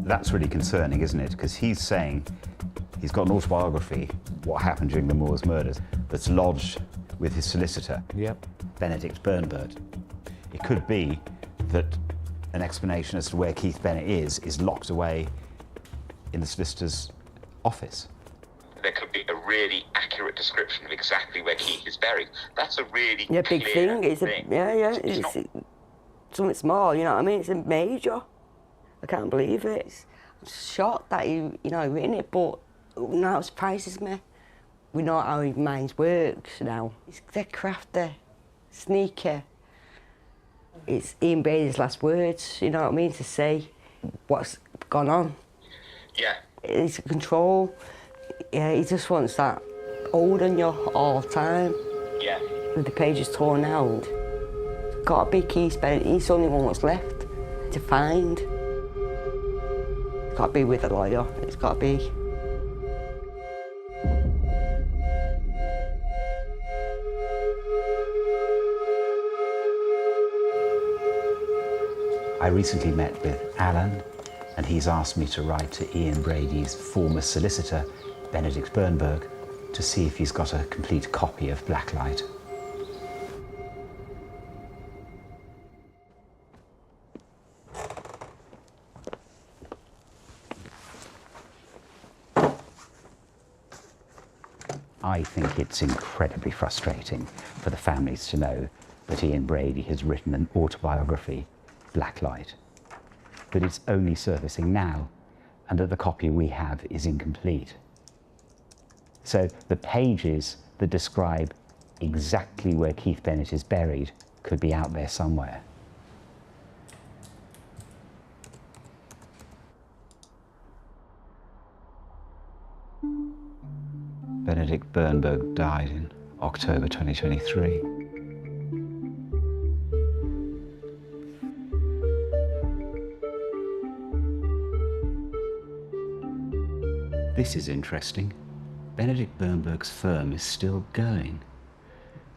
S1: That's really concerning, isn't it? Because he's saying he's got an autobiography, what happened during the Moors murders, that's lodged with his solicitor, Benedict Bernberg. It could be that an explanation as to where Keith Bennett is locked away in the solicitor's office.
S7: There could be a really accurate description of exactly where Keith is buried. That's a really
S11: big
S7: clear
S11: thing. It's something small. You know what I mean? It's a major. I can't believe it. I'm shocked that you know, written it, but now it surprises me. We know how his mind works now. He's dead crafty, sneaky. It's Ian Brady's last words, you know what I mean, to say what's gone on.
S7: Yeah.
S11: It's control. Yeah, he just wants that hold on you all the time.
S7: Yeah.
S11: With the pages torn out. It's gotta be Keith Bennett. He's the only one that's left to find. It's gotta be with a lawyer. It's gotta be.
S1: I recently met with Alan, and he's asked me to write to Ian Brady's former solicitor, Benedict Bernberg, to see if he's got a complete copy of Blacklight. I think it's incredibly frustrating for the families to know that Ian Brady has written an autobiography, Blacklight, but it's only surfacing now, and that the copy we have is incomplete. So the pages that describe exactly where Keith Bennett is buried could be out there somewhere. Benedict Bernberg died in October 2023. This is interesting. Benedict Bernberg's firm is still going.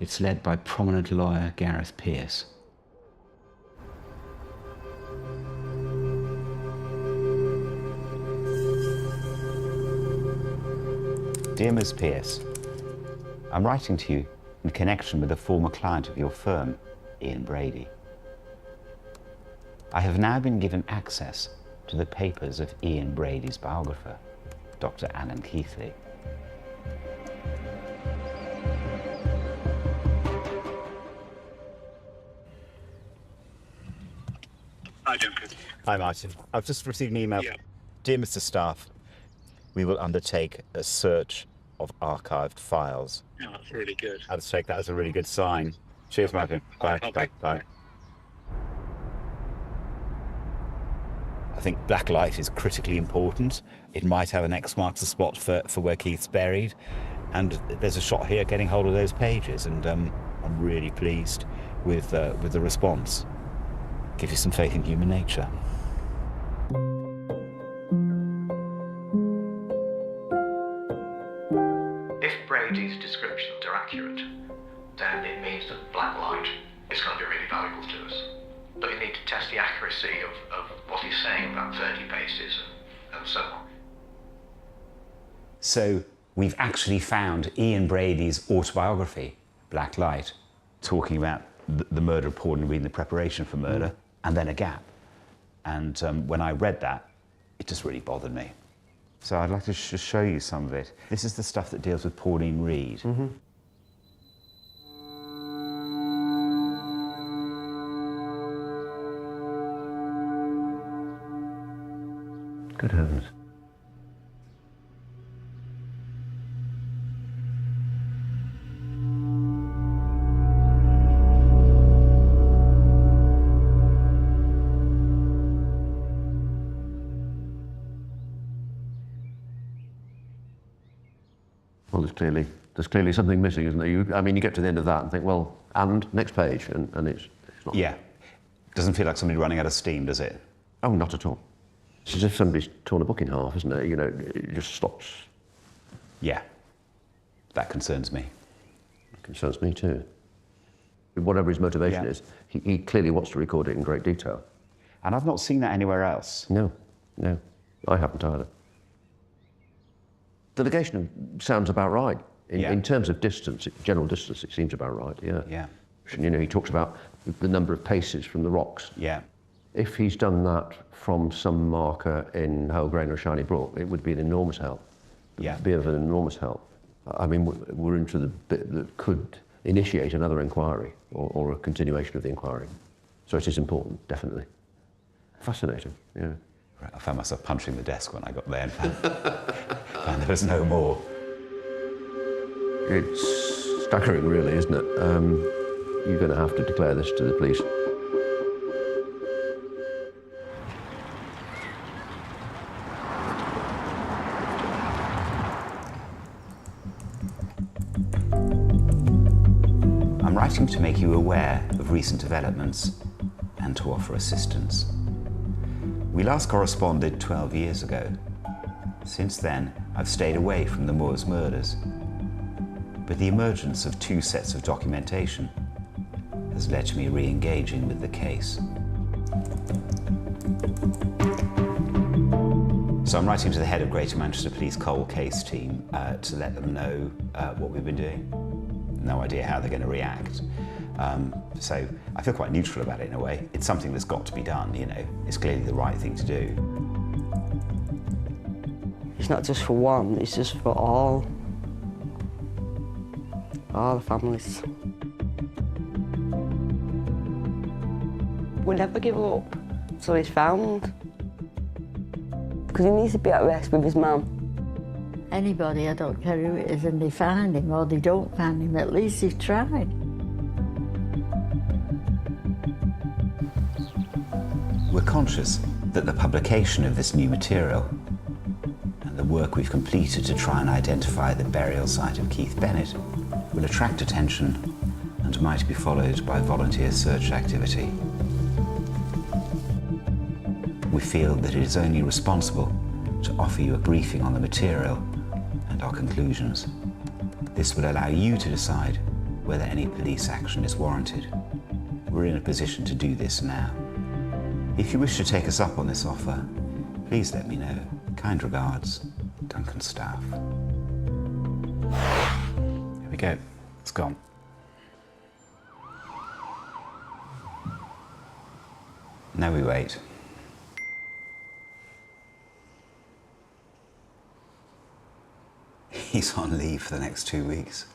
S1: It's led by prominent lawyer Gareth Pearce. Dear Ms. Pearce, I'm writing to you in connection with a former client of your firm, Ian Brady. I have now been given access to the papers of Ian Brady's biographer, Dr. Alan Keithley.
S10: Hi, Duncan.
S1: Hi, Martin. I've just received an email.
S10: Yeah.
S1: Dear Mr. Staff, we will undertake a search of archived files.
S10: Yeah, that's really good.
S1: I'd take that as a really good sign. Cheers, Martin. Bye. Bye. Bye. I think black light is critically important. It might have an X marks the spot for where Keith's buried. And there's a shot here getting hold of those pages, and I'm really pleased with the response. Give you some faith in human nature.
S3: If Brady's descriptions are accurate, then it means that black light is going to be really valuable to us. But you need to test the accuracy of what he's saying about 30 paces and so on.
S1: So we've actually found Ian Brady's autobiography, Black Light, talking about the murder of Paul and Reed and the preparation for murder, and then a gap. And when I read that, it just really bothered me. So I'd like to just show you some of it. This is the stuff that deals with Pauline Reed.
S15: Mm-hmm. Good heavens. Well, there's clearly something missing, isn't there? I mean, you get to the end of that and think, well, and next page, and it's not.
S1: Yeah. Doesn't feel like somebody running out of steam, does it?
S15: Oh, not at all. It's as if somebody's torn a book in half, isn't it? You know, it just stops.
S1: Yeah. That concerns me.
S15: It concerns me too. Whatever his motivation is, he clearly wants to record it in great detail.
S1: And I've not seen that anywhere else.
S15: No, I haven't either. The legation sounds about right. In terms of distance, general distance, it seems about right, yeah.
S1: Yeah.
S15: You know, he talks about the number of paces from the rocks.
S1: Yeah.
S15: If he's done that from some marker in Whole Grain or Shiny Brook, it would be an enormous help.
S1: Yeah.
S15: Be of an enormous help. I mean, we're into the bit that could initiate another inquiry or a continuation of the inquiry. So it is important, definitely. Fascinating, yeah.
S1: I found myself punching the desk when I got there and found there was no more.
S15: It's staggering, really, isn't it? You're going to have to declare this to the police.
S1: I'm writing to make you aware of recent developments and to offer assistance. We last corresponded 12 years ago. Since then, I've stayed away from the Moors murders. But the emergence of 2 sets of documentation has led to me re-engaging with the case. So I'm writing to the head of Greater Manchester Police Cold Case team to let them know what we've been doing. No idea how they're going to react. So I feel quite neutral about it in a way. It's something that's got to be done, you know. It's clearly the right thing to do.
S11: It's not just for one, it's just for all the families. We'll never give up till he's found. Because he needs to be at rest with his mum.
S18: Anybody, I don't care who it is, and they find him or they don't find him, at least they've tried.
S1: We're conscious that the publication of this new material and the work we've completed to try and identify the burial site of Keith Bennett will attract attention and might be followed by volunteer search activity. We feel that it is only responsible to offer you a briefing on the material and our conclusions. This will allow you to decide whether any police action is warranted. We're in a position to do this now. If you wish to take us up on this offer, please let me know. Kind regards, Duncan Staff. Here we go. It's gone. Now we wait. He's on leave for the next 2 weeks.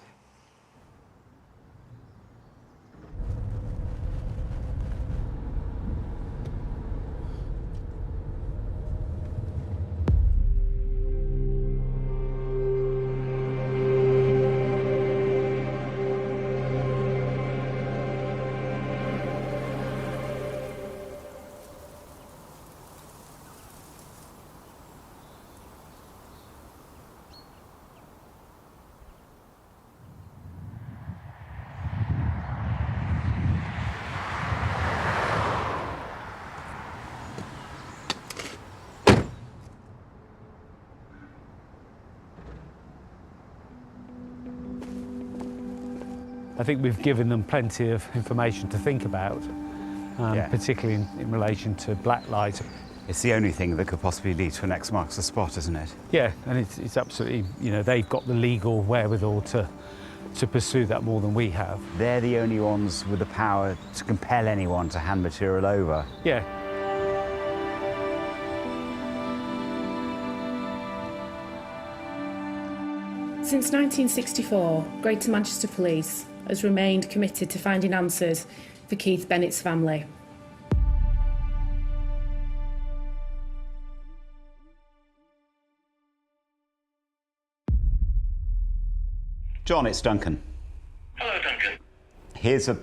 S5: I think we've given them plenty of information to think about, particularly in relation to black light.
S1: It's the only thing that could possibly lead to an X marks the spot, isn't it?
S5: Yeah, and it's absolutely, you know, they've got the legal wherewithal to pursue that more than we have.
S1: They're the only ones with the power to compel anyone to hand material over.
S5: Yeah.
S10: Since 1964, Greater Manchester Police has remained committed to finding answers for Keith Bennett's family.
S1: John, it's Duncan.
S17: Hello, Duncan.
S1: Here's a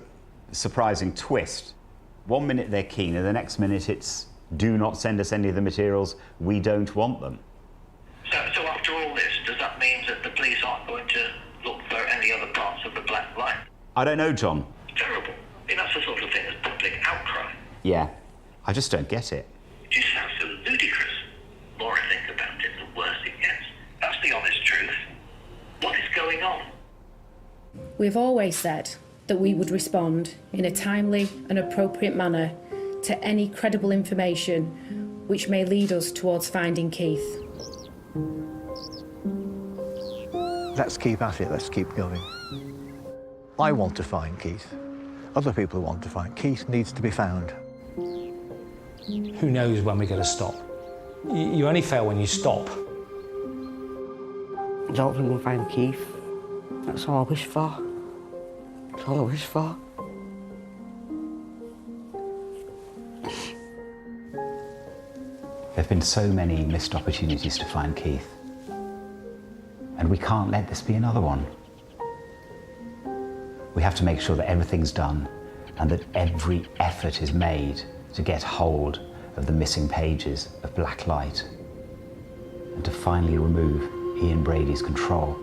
S1: surprising twist. 1 minute they're keen, and the next minute it's do not send us any of the materials, we don't want them.
S17: So after all this, does that mean that the police aren't going to look for any other parts of the black light?
S1: I don't know, John.
S17: Terrible. I mean, that's the sort of thing that's public outcry.
S1: Yeah, I just don't get it.
S17: It just sounds so ludicrous. The more I think about it, the worse it gets. That's the honest truth. What is going on?
S10: We've always said that we would respond in a timely and appropriate manner to any credible information which may lead us towards finding Keith.
S9: Let's keep at it, let's keep going. I want to find Keith. Other people want to find Keith needs to be found.
S12: Who knows when we're going to stop? You only fail when you stop.
S11: I don't think we'll find Keith. That's all I wish for. That's all I wish for.
S1: There have been so many missed opportunities to find Keith. And we can't let this be another one. We have to make sure that everything's done and that every effort is made to get hold of the missing pages of black light and to finally remove Ian Brady's control.